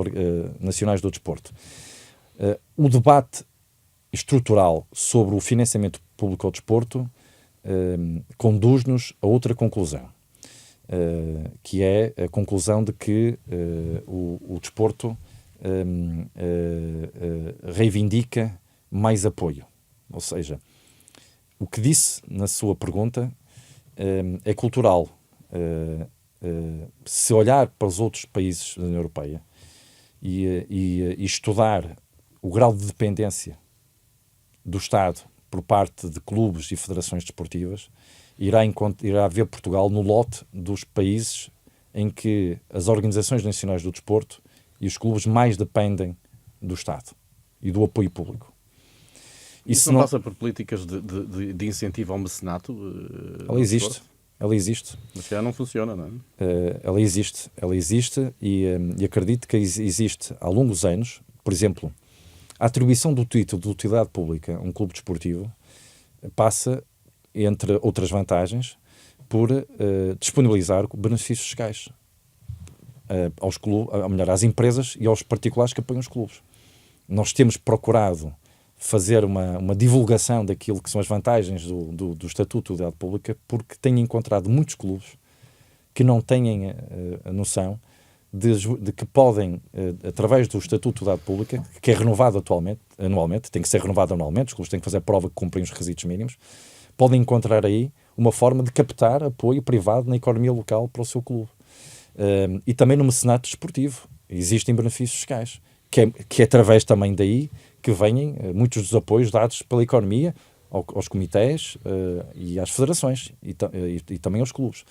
nacionais do desporto. O debate estrutural sobre o financiamento público ao desporto conduz-nos a outra conclusão, que é a conclusão de que o desporto reivindica mais apoio. Ou seja, o que disse na sua pergunta é cultural. Se olhar para os outros países da União Europeia e estudar o grau de dependência do Estado por parte de clubes e federações desportivas, irá ver Portugal no lote dos países em que as organizações nacionais do desporto e os clubes mais dependem do Estado e do apoio público. Isso não passa por políticas de incentivo ao mecenato? Ela existe. Mas já não funciona, não é? Ela existe e acredito que existe há longos anos. Por exemplo, a atribuição do título de utilidade pública a um clube desportivo passa, entre outras vantagens, por disponibilizar benefícios fiscais aos clubes, às empresas e aos particulares que apoiam os clubes. Nós temos procurado fazer uma divulgação daquilo que são as vantagens do Estatuto de Utilidade Pública, porque tenho encontrado muitos clubes que não têm a noção de que podem, através do Estatuto de Utilidade Pública, que é renovado anualmente, tem que ser renovado anualmente, os clubes têm que fazer a prova que cumprem os requisitos mínimos, podem encontrar aí uma forma de captar apoio privado na economia local para o seu clube. E também no mecenato desportivo existem benefícios fiscais, que é através também daí que vêm muitos dos apoios dados pela economia aos comitês e às federações e também aos clubes.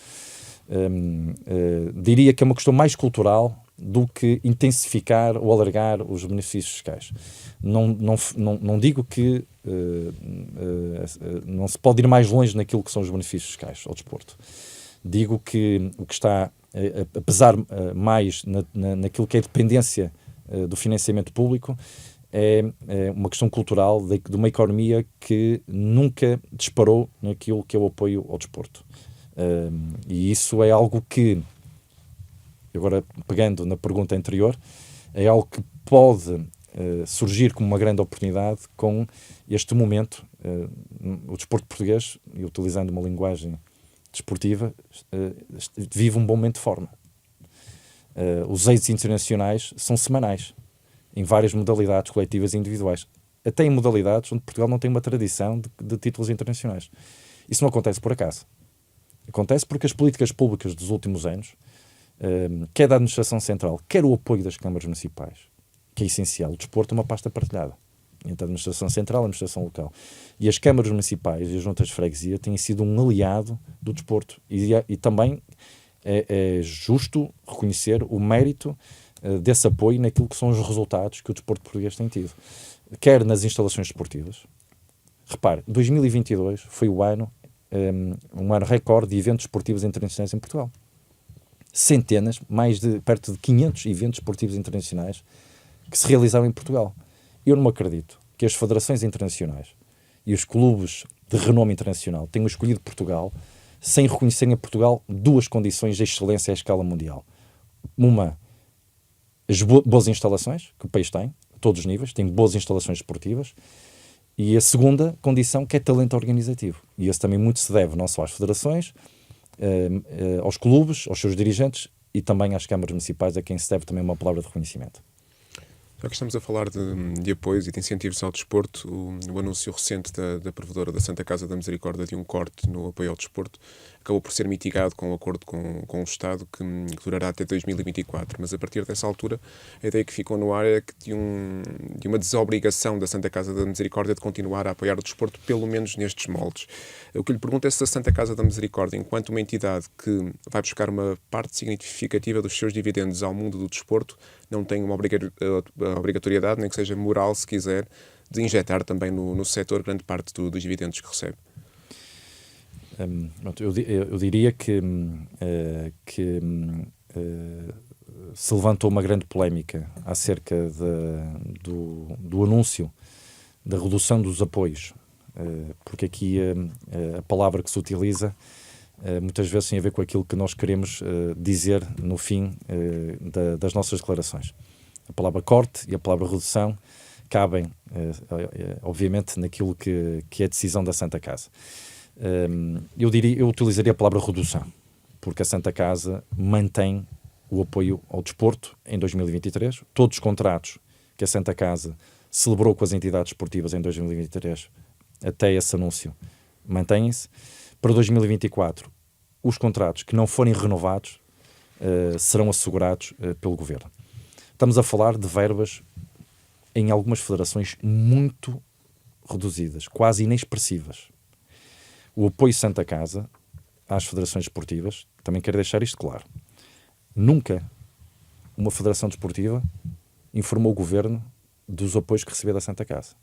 Diria que é uma questão mais cultural do que intensificar ou alargar os benefícios fiscais. Não digo que não se pode ir mais longe naquilo que são os benefícios fiscais ao desporto. Digo que o que está a pesar mais naquilo que é dependência do financiamento público é uma questão cultural de uma economia que nunca disparou naquilo que é o apoio ao desporto. E isso é algo que, agora pegando na pergunta anterior, é algo que pode surgir como uma grande oportunidade com este momento. O desporto português, e utilizando uma linguagem desportiva, vive um bom momento de forma. Os êxitos internacionais são semanais, em várias modalidades coletivas e individuais. Até em modalidades onde Portugal não tem uma tradição de títulos internacionais. Isso não acontece por acaso. Acontece porque as políticas públicas dos últimos anos, quer da administração central, quer o apoio das câmaras municipais, que é essencial. O desporto é uma pasta partilhada entre a administração central e a administração local. E as câmaras municipais e as juntas de freguesia têm sido um aliado do desporto. E também é justo reconhecer o mérito desse apoio naquilo que são os resultados que o desporto português tem tido. Quer nas instalações desportivas. Repare, 2022 foi um ano recorde de eventos esportivos internacionais em Portugal. Centenas, perto de 500 eventos esportivos internacionais que se realizaram em Portugal. Eu não acredito que as federações internacionais e os clubes de renome internacional tenham escolhido Portugal sem reconhecerem a Portugal duas condições de excelência à escala mundial. Uma, as boas instalações que o país tem, a todos os níveis, tem boas instalações esportivas, e a segunda condição, que é talento organizativo. E esse também muito se deve não só às federações, aos clubes, aos seus dirigentes e também às câmaras municipais, a quem se deve também uma palavra de reconhecimento. Já que estamos a falar de apoios e de incentivos ao desporto, o anúncio recente da provedora da Santa Casa da Misericórdia de um corte no apoio ao desporto acabou por ser mitigado com um acordo com o Estado que durará até 2024. Mas a partir dessa altura, a ideia que ficou no ar é que de uma desobrigação da Santa Casa da Misericórdia de continuar a apoiar o desporto, pelo menos nestes moldes. O que lhe pergunto é se a Santa Casa da Misericórdia, enquanto uma entidade que vai buscar uma parte significativa dos seus dividendos ao mundo do desporto, não tem uma obrigatoriedade, nem que seja moral, se quiser, de injetar também no setor grande parte dos dividendos que recebe. Eu diria que se levantou uma grande polémica acerca do anúncio da redução dos apoios, porque aqui a palavra que se utiliza muitas vezes tem a ver com aquilo que nós queremos dizer no fim das nossas declarações. A palavra corte e a palavra redução cabem, obviamente, naquilo que é a decisão da Santa Casa. Eu utilizaria a palavra redução, porque a Santa Casa mantém o apoio ao desporto em 2023. Todos os contratos que a Santa Casa celebrou com as entidades esportivas em 2023, até esse anúncio, mantêm-se. Para 2024, os contratos que não forem renovados serão assegurados pelo Governo. Estamos a falar de verbas em algumas federações muito reduzidas, quase inexpressivas. O apoio Santa Casa às federações esportivas, também quero deixar isto claro, nunca uma federação desportiva informou o governo dos apoios que recebia da Santa Casa.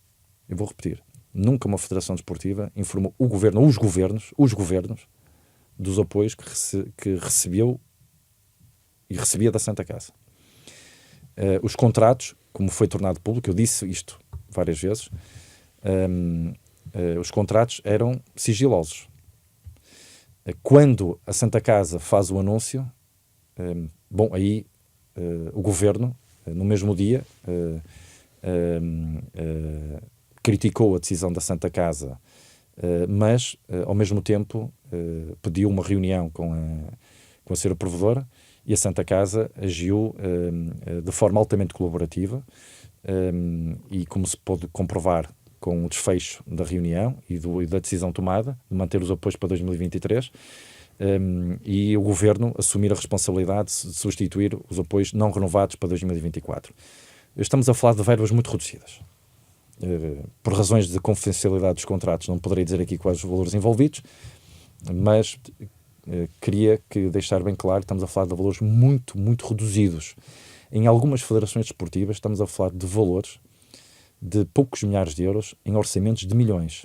Eu vou repetir. Nunca uma federação desportiva informou o governo, ou os governos, dos apoios que recebeu e recebia da Santa Casa. Os contratos, como foi tornado público, eu disse isto várias vezes, os contratos eram sigilosos. Quando a Santa Casa faz o anúncio, aí o governo, no mesmo dia, criticou a decisão da Santa Casa, mas, ao mesmo tempo, pediu uma reunião com a senhora provedora, e a Santa Casa agiu de forma altamente colaborativa, e como se pôde comprovar com o desfecho da reunião e da decisão tomada de manter os apoios para 2023, e o Governo assumir a responsabilidade de substituir os apoios não renovados para 2024. Estamos a falar de verbas muito reduzidas. Por razões de confidencialidade dos contratos, não poderei dizer aqui quais os valores envolvidos, mas queria deixar bem claro que estamos a falar de valores muito, muito reduzidos. Em algumas federações desportivas estamos a falar de valores de poucos milhares de euros em orçamentos de milhões,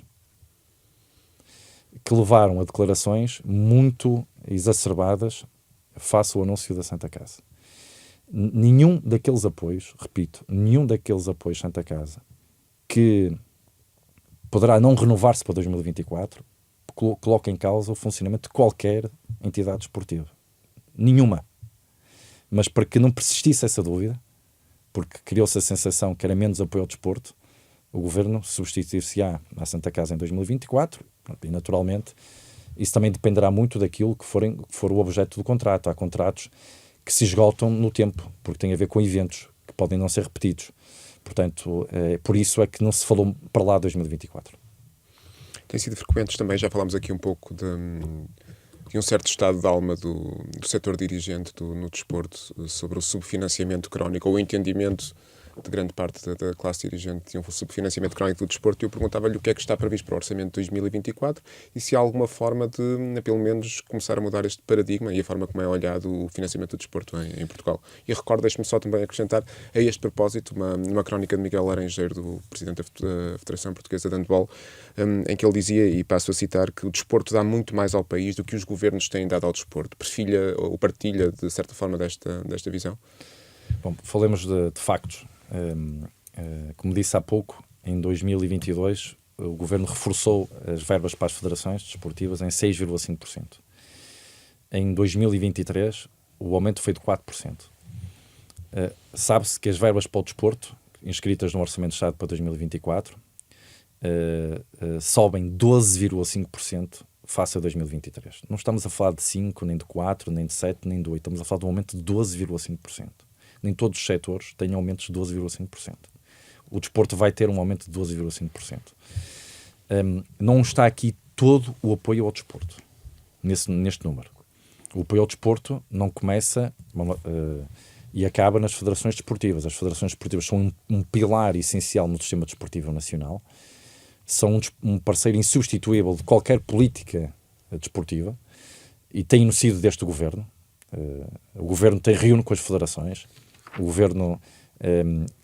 que levaram a declarações muito exacerbadas face ao anúncio da Santa Casa. Nenhum daqueles apoios, repito, nenhum daqueles apoios Santa Casa, que poderá não renovar-se para 2024, coloca em causa o funcionamento de qualquer entidade desportiva. Nenhuma. Mas para que não persistisse essa dúvida, porque criou-se a sensação que era menos apoio ao desporto, o Governo substituir-se-á à Santa Casa em 2024, e naturalmente isso também dependerá muito daquilo que for o objeto do contrato. Há contratos que se esgotam no tempo, porque têm a ver com eventos que podem não ser repetidos. Portanto, por isso é que não se falou para lá 2024. Tem sido frequentes também, já falámos aqui um pouco de um certo estado de alma do setor dirigente no desporto, sobre o subfinanciamento crónico, ou o entendimento de grande parte da classe dirigente de um subfinanciamento crónico do desporto, e eu perguntava-lhe o que é que está previsto para o orçamento de 2024 e se há alguma forma de, pelo menos, começar a mudar este paradigma e a forma como é olhado o financiamento do desporto em Portugal. E recordo, deixe-me só também acrescentar a este propósito uma crónica de Miguel Laranjeiro, do presidente da Federação Portuguesa de Handball, em que ele dizia, e passo a citar, que o desporto dá muito mais ao país do que os governos têm dado ao desporto. Perfilha ou partilha, de certa forma, desta visão? Bom, falemos de factos. Como disse há pouco, em 2022 o Governo reforçou as verbas para as federações desportivas em 6,5%. Em 2023 o aumento foi de 4%. Sabe-se que as verbas para o desporto, inscritas no Orçamento de Estado para 2024, sobem 12,5% face a 2023. Não estamos a falar de 5, nem de 4, nem de 7, nem de 8. Estamos a falar de um aumento de 12,5%. Nem todos os setores têm aumentos de 12,5%. O desporto vai ter um aumento de 12,5%. Não está aqui todo o apoio ao desporto, neste número. O apoio ao desporto não começa e acaba nas federações desportivas. As federações desportivas são um pilar essencial no sistema desportivo nacional, são um parceiro insubstituível de qualquer política desportiva e têm sido deste Governo. O Governo reúne com as federações. O Governo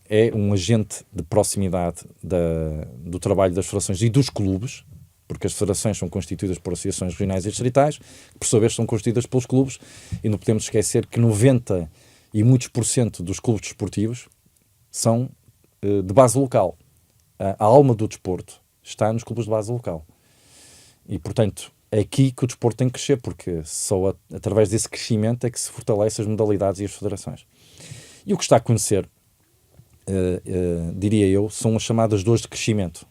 é um agente de proximidade do trabalho das federações e dos clubes, porque as federações são constituídas por associações regionais e distritais, que por sua vez são constituídas pelos clubes, e não podemos esquecer que 90% e muitos por cento dos clubes desportivos são de base local. A alma do desporto está nos clubes de base local. E, portanto, é aqui que o desporto tem que crescer, porque só através desse crescimento é que se fortalece as modalidades e as federações. E o que está a acontecer, diria eu, são as chamadas dores de crescimento.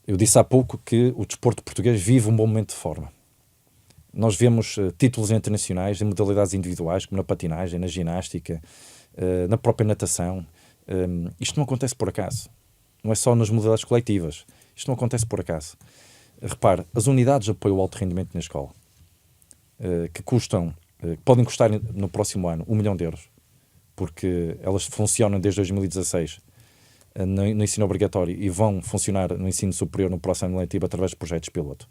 Eu disse há pouco que o desporto português vive um bom momento de forma. Nós vemos títulos internacionais em modalidades individuais, como na patinagem, na ginástica, na própria natação. Isto não acontece por acaso. Não é só nas modalidades coletivas. Isto não acontece por acaso. Repare, as unidades de apoio ao alto rendimento na escola, que podem custar no próximo ano 1 milhão de euros, porque elas funcionam desde 2016 no ensino obrigatório e vão funcionar no ensino superior no próximo ano letivo através de projetos piloto.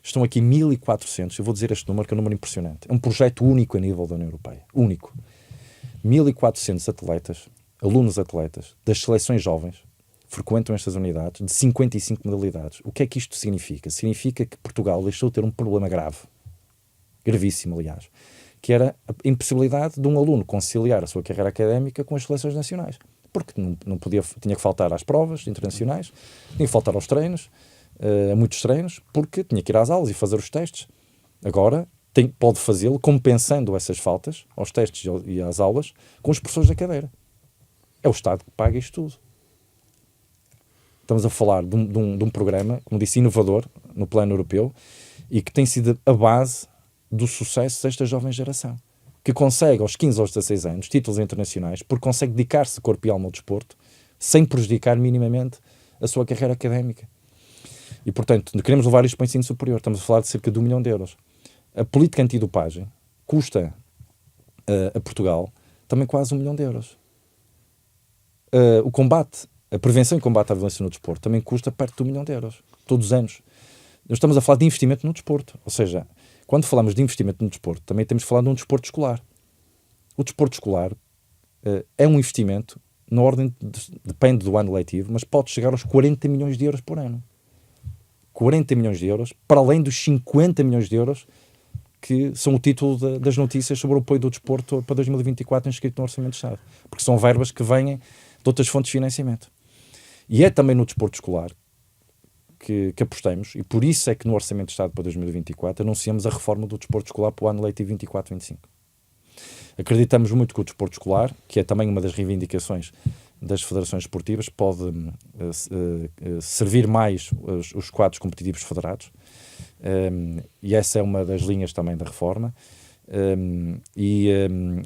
Estão aqui 1.400, eu vou dizer este número, que é um número impressionante. É um projeto único a nível da União Europeia. Único. 1.400 atletas, alunos atletas, das seleções jovens, frequentam estas unidades de 55 modalidades. O que é que isto significa? Significa que Portugal deixou de ter um problema grave, gravíssimo, aliás, que era a impossibilidade de um aluno conciliar a sua carreira académica com as seleções nacionais. Porque não podia, tinha que faltar às provas internacionais, tinha que faltar aos treinos, a muitos treinos, porque tinha que ir às aulas e fazer os testes. Agora pode fazê-lo compensando essas faltas aos testes e às aulas com os professores da cadeira. É o Estado que paga isto tudo. Estamos a falar de um programa, como disse, inovador no plano europeu e que tem sido a base do sucesso desta jovem geração, que consegue aos 15 ou aos 16 anos títulos internacionais porque consegue dedicar-se corpo e alma ao desporto sem prejudicar minimamente a sua carreira académica. E, portanto, queremos levar isto para o ensino superior. Estamos a falar de cerca de 1 milhão de euros. A política antidopagem custa a Portugal também quase 1 milhão de euros. O combate, a prevenção e combate à violência no desporto também custa perto de 1 milhão de euros, todos os anos. Nós estamos a falar de investimento no desporto. Ou seja, quando falamos de investimento no desporto, também temos de falar de um desporto escolar. O desporto escolar é um investimento, na ordem, depende do ano letivo, mas pode chegar aos 40 milhões de euros por ano. 40 milhões de euros, para além dos 50 milhões de euros que são o título das notícias sobre o apoio do desporto para 2024 inscrito no Orçamento de Estado. Porque são verbas que vêm de outras fontes de financiamento. E é também no desporto escolar que apostamos, e por isso é que no Orçamento de Estado para 2024 anunciamos a reforma do desporto escolar para o ano letivo 24-25. Acreditamos muito que o desporto escolar, que é também uma das reivindicações das federações esportivas, pode servir mais os quadros competitivos federados, e essa é uma das linhas também da reforma,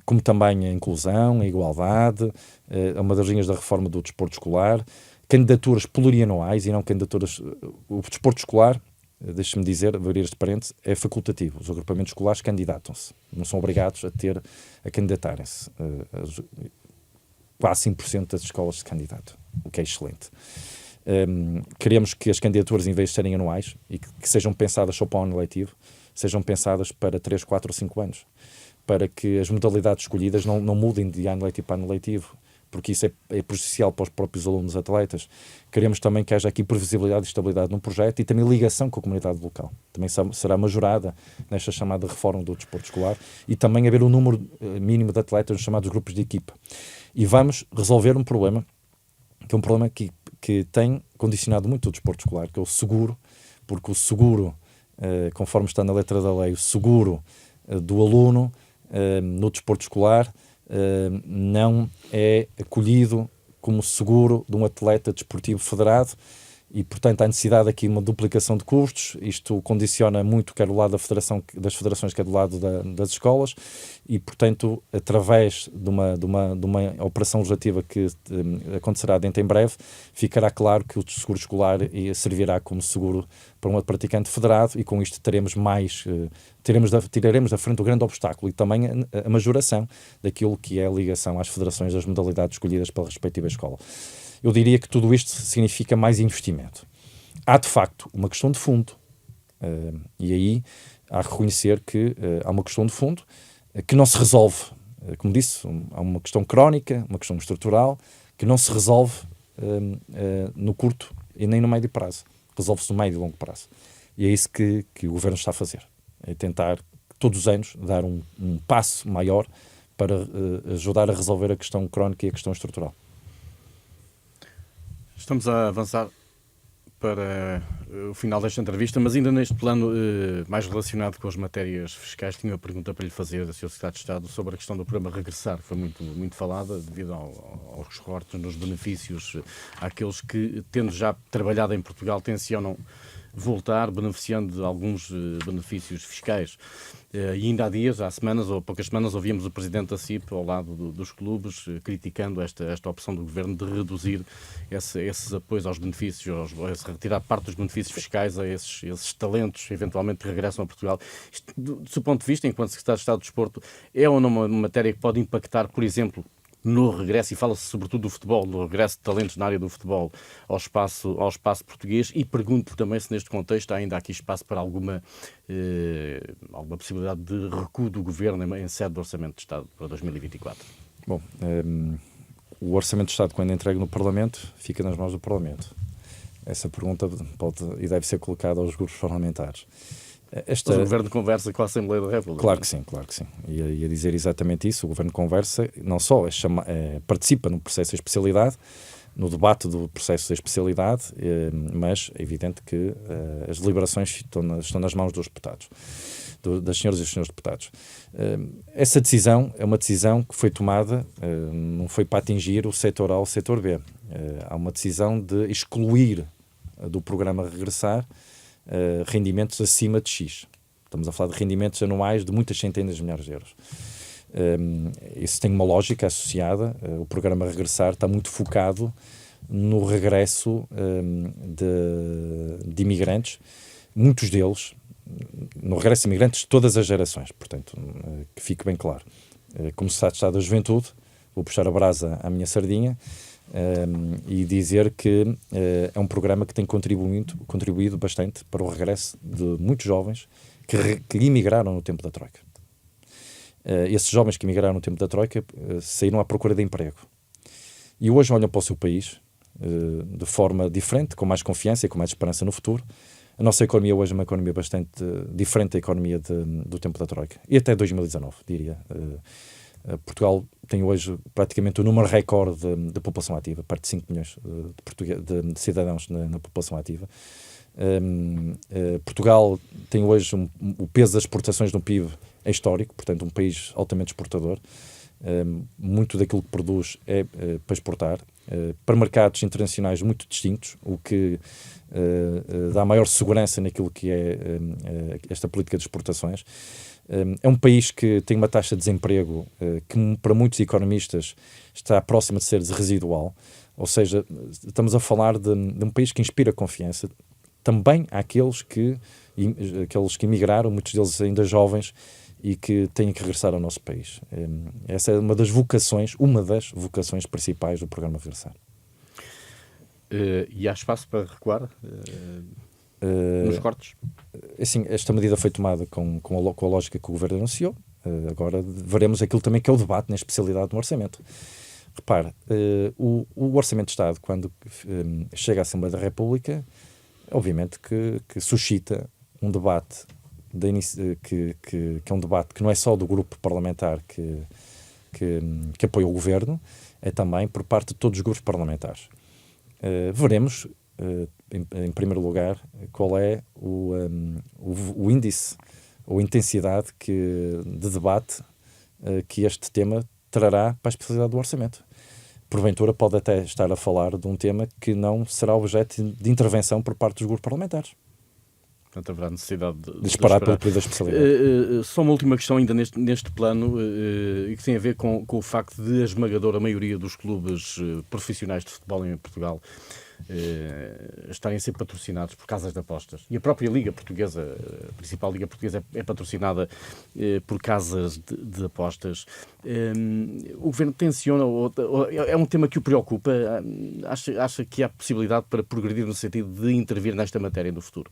como também a inclusão, a igualdade, é uma das linhas da reforma do desporto escolar, candidaturas plurianuais e não candidaturas. O desporto escolar, deixe-me dizer, abrir este parênteses, é facultativo. Os agrupamentos escolares candidatam-se, não são obrigados a candidatarem-se. Quase 5% das escolas se candidatam, o que é excelente. Queremos que as candidaturas, em vez de serem anuais e que sejam pensadas só para o ano letivo, sejam pensadas para 3, 4 ou 5 anos, para que as modalidades escolhidas não mudem de ano letivo para ano letivo, porque isso é prejudicial para os próprios alunos atletas. Queremos também que haja aqui previsibilidade e estabilidade no projeto e também ligação com a comunidade local. Também será majorada nesta chamada reforma do desporto escolar e também haver um número mínimo de atletas nos chamados grupos de equipa. E vamos resolver um problema, que é um problema que tem condicionado muito o desporto escolar, que é o seguro, porque o seguro, conforme está na letra da lei, o seguro do aluno no desporto escolar não é acolhido como seguro de um atleta desportivo federado e, portanto, há necessidade aqui de uma duplicação de custos. Isto condiciona muito quer do lado das federações, quer do lado das escolas e, portanto, através de uma operação legislativa que acontecerá dentro em breve, ficará claro que o seguro escolar servirá como seguro para um praticante federado e com isto tiraremos da frente o grande obstáculo e também a majoração daquilo que é a ligação às federações das modalidades escolhidas pela respectiva escola. Eu diria que tudo isto significa mais investimento. Há, de facto, uma questão de fundo. E aí há que reconhecer que há uma questão de fundo que não se resolve. Como disse, há uma questão crónica, uma questão estrutural, que não se resolve no curto e nem no médio prazo. Resolve-se no médio e longo prazo. E é isso que o Governo está a fazer. É tentar, todos os anos, dar um passo maior para ajudar a resolver a questão crónica e a questão estrutural. Estamos a avançar para o final desta entrevista, mas ainda neste plano mais relacionado com as matérias fiscais, tinha uma pergunta para lhe fazer, Sr. Secretário de Estado, sobre a questão do programa Regressar, que foi muito falada devido aos cortes nos benefícios àqueles que, tendo já trabalhado em Portugal, tencionam voltar, beneficiando de alguns benefícios fiscais. E ainda há semanas ou poucas semanas, ouvíamos o Presidente da CIP ao lado dos clubes criticando esta opção do Governo de reduzir esses apoios aos benefícios, retirar parte dos benefícios fiscais a esses talentos eventualmente que regressam a Portugal. Isto, do seu ponto de vista, enquanto Secretário de Estado do Desporto, é ou não uma matéria que pode impactar, por exemplo, no regresso, e fala-se sobretudo do futebol, no regresso de talentos na área do futebol ao espaço português, e pergunto também se neste contexto há ainda aqui espaço para alguma possibilidade de recuo do Governo em sede do Orçamento de Estado para 2024. Bom, o Orçamento de Estado, quando é entregue no Parlamento, fica nas mãos do Parlamento. Essa pergunta pode e deve ser colocada aos grupos parlamentares. Mas o Governo conversa com a Assembleia da República? Claro que sim, claro que sim. Ia dizer exatamente isso. O Governo conversa, não só participa no processo de especialidade, no debate do processo de especialidade, mas é evidente que as deliberações estão nas mãos dos deputados, das senhoras e dos senhores deputados. Essa decisão é uma decisão que foi tomada, não foi para atingir o setor A ou o setor B. Há uma decisão de excluir do programa Regressar rendimentos acima de X. Estamos a falar de rendimentos anuais de muitas centenas de milhares de euros. Isso tem uma lógica associada. O programa Regressar está muito focado no regresso de imigrantes, muitos deles, no regresso de imigrantes de todas as gerações, portanto, que fique bem claro. Como Secretário de Estado da Juventude, vou puxar a brasa à minha sardinha e dizer que é um programa que tem contribuído bastante para o regresso de muitos jovens que imigraram no tempo da Troika. Esses jovens que emigraram no tempo da Troika saíram à procura de emprego. E hoje olham para o seu país de forma diferente, com mais confiança e com mais esperança no futuro. A nossa economia hoje é uma economia bastante diferente da economia do tempo da Troika. E até 2019, diria. Portugal tem hoje praticamente o número recorde de população ativa, perto de 5 milhões de cidadãos na população ativa. Portugal tem hoje o peso das exportações no PIB é histórico, portanto um país altamente exportador. Muito daquilo que produz é para exportar, para mercados internacionais muito distintos, o que dá maior segurança naquilo que é esta política de exportações. É um país que tem uma taxa de desemprego que para muitos economistas está próxima de ser residual, ou seja, estamos a falar de um país que inspira confiança também àqueles que emigraram, muitos deles ainda jovens, e que têm que regressar ao nosso país. Essa é uma das vocações principais do programa Regressar. E há espaço para recuar nos cortes? Assim, esta medida foi tomada com a lógica que o Governo anunciou. Agora veremos aquilo também que é o debate na especialidade do orçamento. Repare, o Orçamento de Estado, quando chega à Assembleia da República, obviamente que suscita um debate que é um debate que não é só do grupo parlamentar que apoia o Governo, é também por parte de todos os grupos parlamentares. Veremos, em primeiro lugar, qual é o índice ou intensidade de debate que este tema trará para a especialidade do orçamento. Porventura pode até estar a falar de um tema que não será objeto de intervenção por parte dos grupos parlamentares. Portanto, haverá necessidade de esperar pelo período da especialidade. Só uma última questão ainda neste plano, e que tem a ver com o facto de a esmagadora maioria dos clubes profissionais de futebol em Portugal estarem a ser patrocinados por casas de apostas. E a própria Liga Portuguesa, a principal Liga Portuguesa, é patrocinada por casas de apostas. O Governo tenciona, ou é um tema que o preocupa? Acha que há possibilidade para progredir no sentido de intervir nesta matéria no futuro?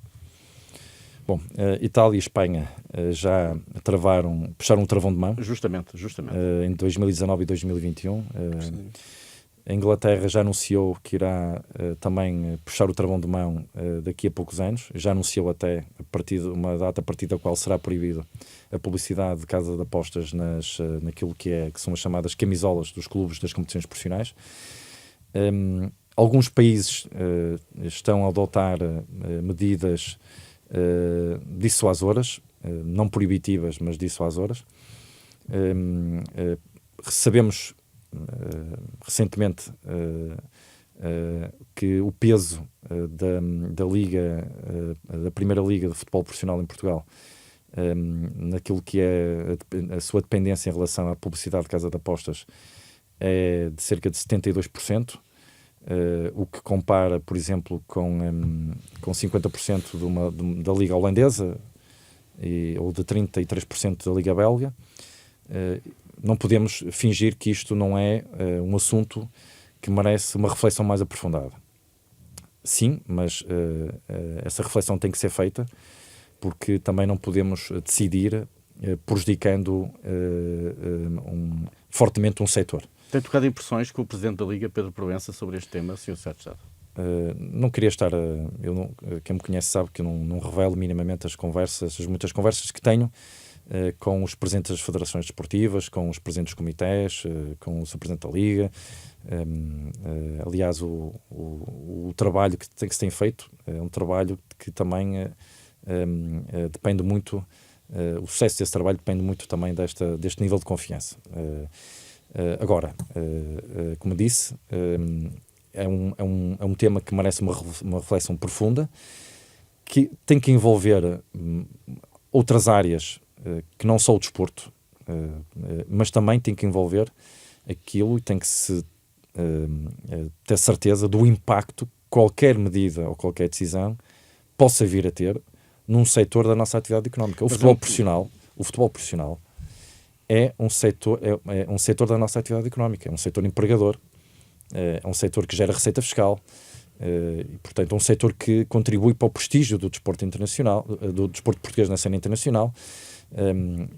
Bom, Itália e Espanha já puxaram um travão de mão. Justamente. Em 2019 e 2021. A Inglaterra já anunciou que irá também puxar o travão de mão daqui a poucos anos. Já anunciou até uma data a partir da qual será proibida a publicidade de casa de apostas naquilo que são as chamadas camisolas dos clubes das competições profissionais. Alguns países estão a adotar medidas dissuasoras, não proibitivas, mas dissuasoras. Sabemos recentemente que o peso da Liga, da Primeira Liga de Futebol Profissional em Portugal, naquilo que é a sua dependência em relação à publicidade de casa de apostas, é de cerca de 72%. O que compara, por exemplo, com 50% da Liga Holandesa ou de 33% da Liga Belga. Não podemos fingir que isto não é um assunto que merece uma reflexão mais aprofundada. Sim, mas essa reflexão tem que ser feita, porque também não podemos decidir prejudicando fortemente um setor. Tem tocado impressões com o Presidente da Liga, Pedro Proença, sobre este tema, Sr. Secretário de Estado? Não queria estar... quem me conhece sabe que eu não revelo minimamente as muitas conversas que tenho com os presidentes das federações desportivas, com os presidentes dos comités, com o Sr. Presidente da Liga. Aliás, o trabalho que se tem feito é um trabalho que também depende muito, o sucesso desse trabalho depende muito também deste nível de confiança. Agora, como disse, é um tema que merece uma reflexão profunda, que tem que envolver outras áreas que não só o desporto, mas também tem que envolver aquilo e tem que se ter certeza do impacto que qualquer medida ou qualquer decisão possa vir a ter num setor da nossa atividade económica. O futebol profissional é um setor da nossa atividade económica, é um setor empregador, é um setor que gera receita fiscal, e, portanto, é um setor que contribui para o prestígio do desporto internacional, do desporto português na cena internacional,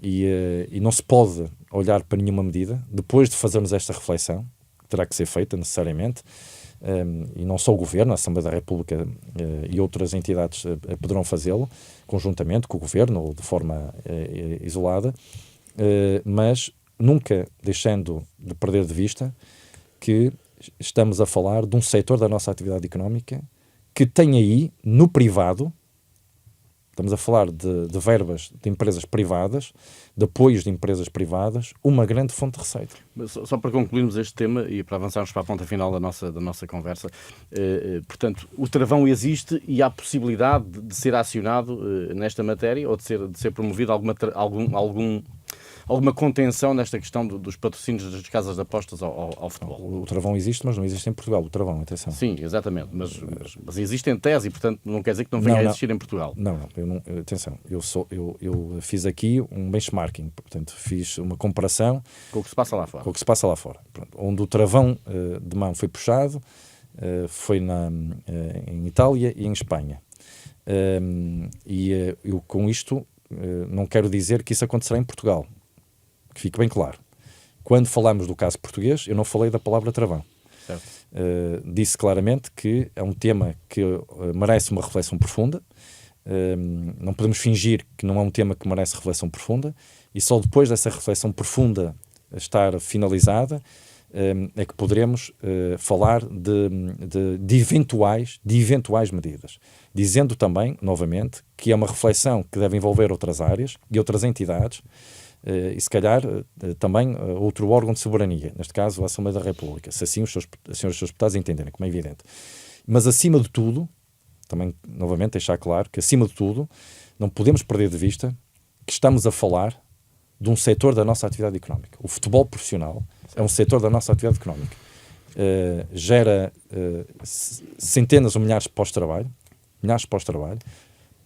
e não se pode olhar para nenhuma medida, depois de fazermos esta reflexão, que terá que ser feita necessariamente, e não só o Governo, a Assembleia da República e outras entidades poderão fazê-lo, conjuntamente com o Governo ou de forma isolada, mas nunca deixando de perder de vista que estamos a falar de um setor da nossa atividade económica que tem aí, no privado, estamos a falar de verbas de empresas privadas, de apoios de empresas privadas, uma grande fonte de receita. Só para concluirmos este tema e para avançarmos para a ponta final da nossa conversa, portanto, o travão existe e há possibilidade de ser acionado nesta matéria ou de ser promovido alguma contenção nesta questão dos patrocínios das casas de apostas ao futebol? O travão existe, mas não existe em Portugal. O travão, atenção. Sim, exatamente. Mas existe em tese e, portanto, não quer dizer que não venha a existir em Portugal. Atenção. Eu fiz aqui um benchmarking. Portanto, fiz uma comparação com o que se passa lá fora. Com o que se passa lá fora. Pronto, onde o travão de mão foi puxado foi em Itália e em Espanha. Eu, com isto, não quero dizer que isso acontecerá em Portugal. Que fique bem claro. Quando falamos do caso português, eu não falei da palavra travão. Disse claramente que é um tema que merece uma reflexão profunda. Não podemos fingir que não é um tema que merece reflexão profunda, e só depois dessa reflexão profunda estar finalizada é que poderemos falar de eventuais medidas. Dizendo também, novamente, que é uma reflexão que deve envolver outras áreas e outras entidades, e se calhar também outro órgão de soberania, neste caso a Assembleia da República, se assim os senhores deputados entenderem, como é evidente. Mas acima de tudo, também novamente deixar claro que acima de tudo não podemos perder de vista que estamos a falar de um setor da nossa atividade económica. O futebol profissional é um setor da nossa atividade económica. Gera centenas ou milhares de postos de trabalho,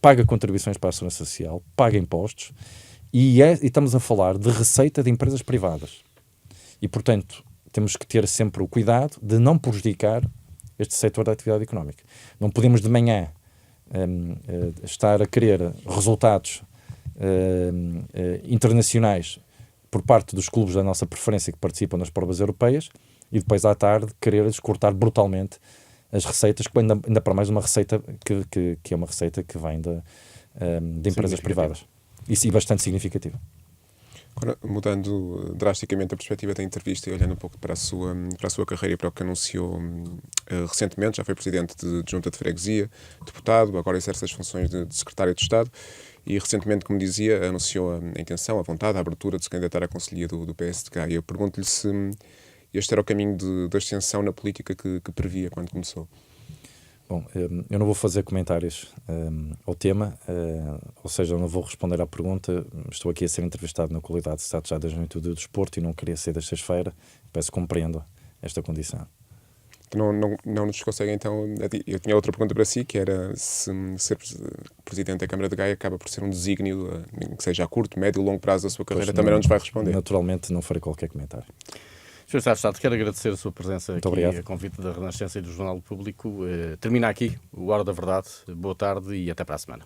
paga contribuições para a segurança social, paga impostos, e estamos a falar de receita de empresas privadas. E, portanto, temos que ter sempre o cuidado de não prejudicar este setor da atividade económica. Não podemos de manhã estar a querer resultados internacionais por parte dos clubes da nossa preferência que participam nas provas europeias e depois à tarde querer descortar brutalmente as receitas, ainda para mais uma receita que é uma receita que vem de empresas privadas. Isso é bastante significativo. Agora, mudando drasticamente a perspectiva da entrevista e olhando um pouco para a sua carreira e para o que anunciou recentemente, já foi presidente de junta de freguesia, deputado, agora exerce as funções de secretário de Estado e recentemente, como dizia, anunciou a intenção, a vontade, a abertura de se candidatar à conselhia do PSDG. E eu pergunto-lhe se este era o caminho da ascensão na política que previa quando começou. Bom, eu não vou fazer comentários ao tema, ou seja, eu não vou responder à pergunta. Estou aqui a ser entrevistado na qualidade de Secretário de Estado da Juventude e do Desporto e não queria ser desta esfera. Peço que compreenda esta condição. Não nos consegue, então... Eu tinha outra pergunta para si, que era se ser presidente da Câmara de Gaia acaba por ser um desígnio, que seja a curto, médio ou longo prazo da sua carreira, também não nos vai responder. Naturalmente não farei qualquer comentário. Sr. Secretário de Estado, quero agradecer a sua presença Muito aqui obrigado. a convite da Renascença e do Jornal Público. Termina aqui o Hora da Verdade. Boa tarde e até para a semana.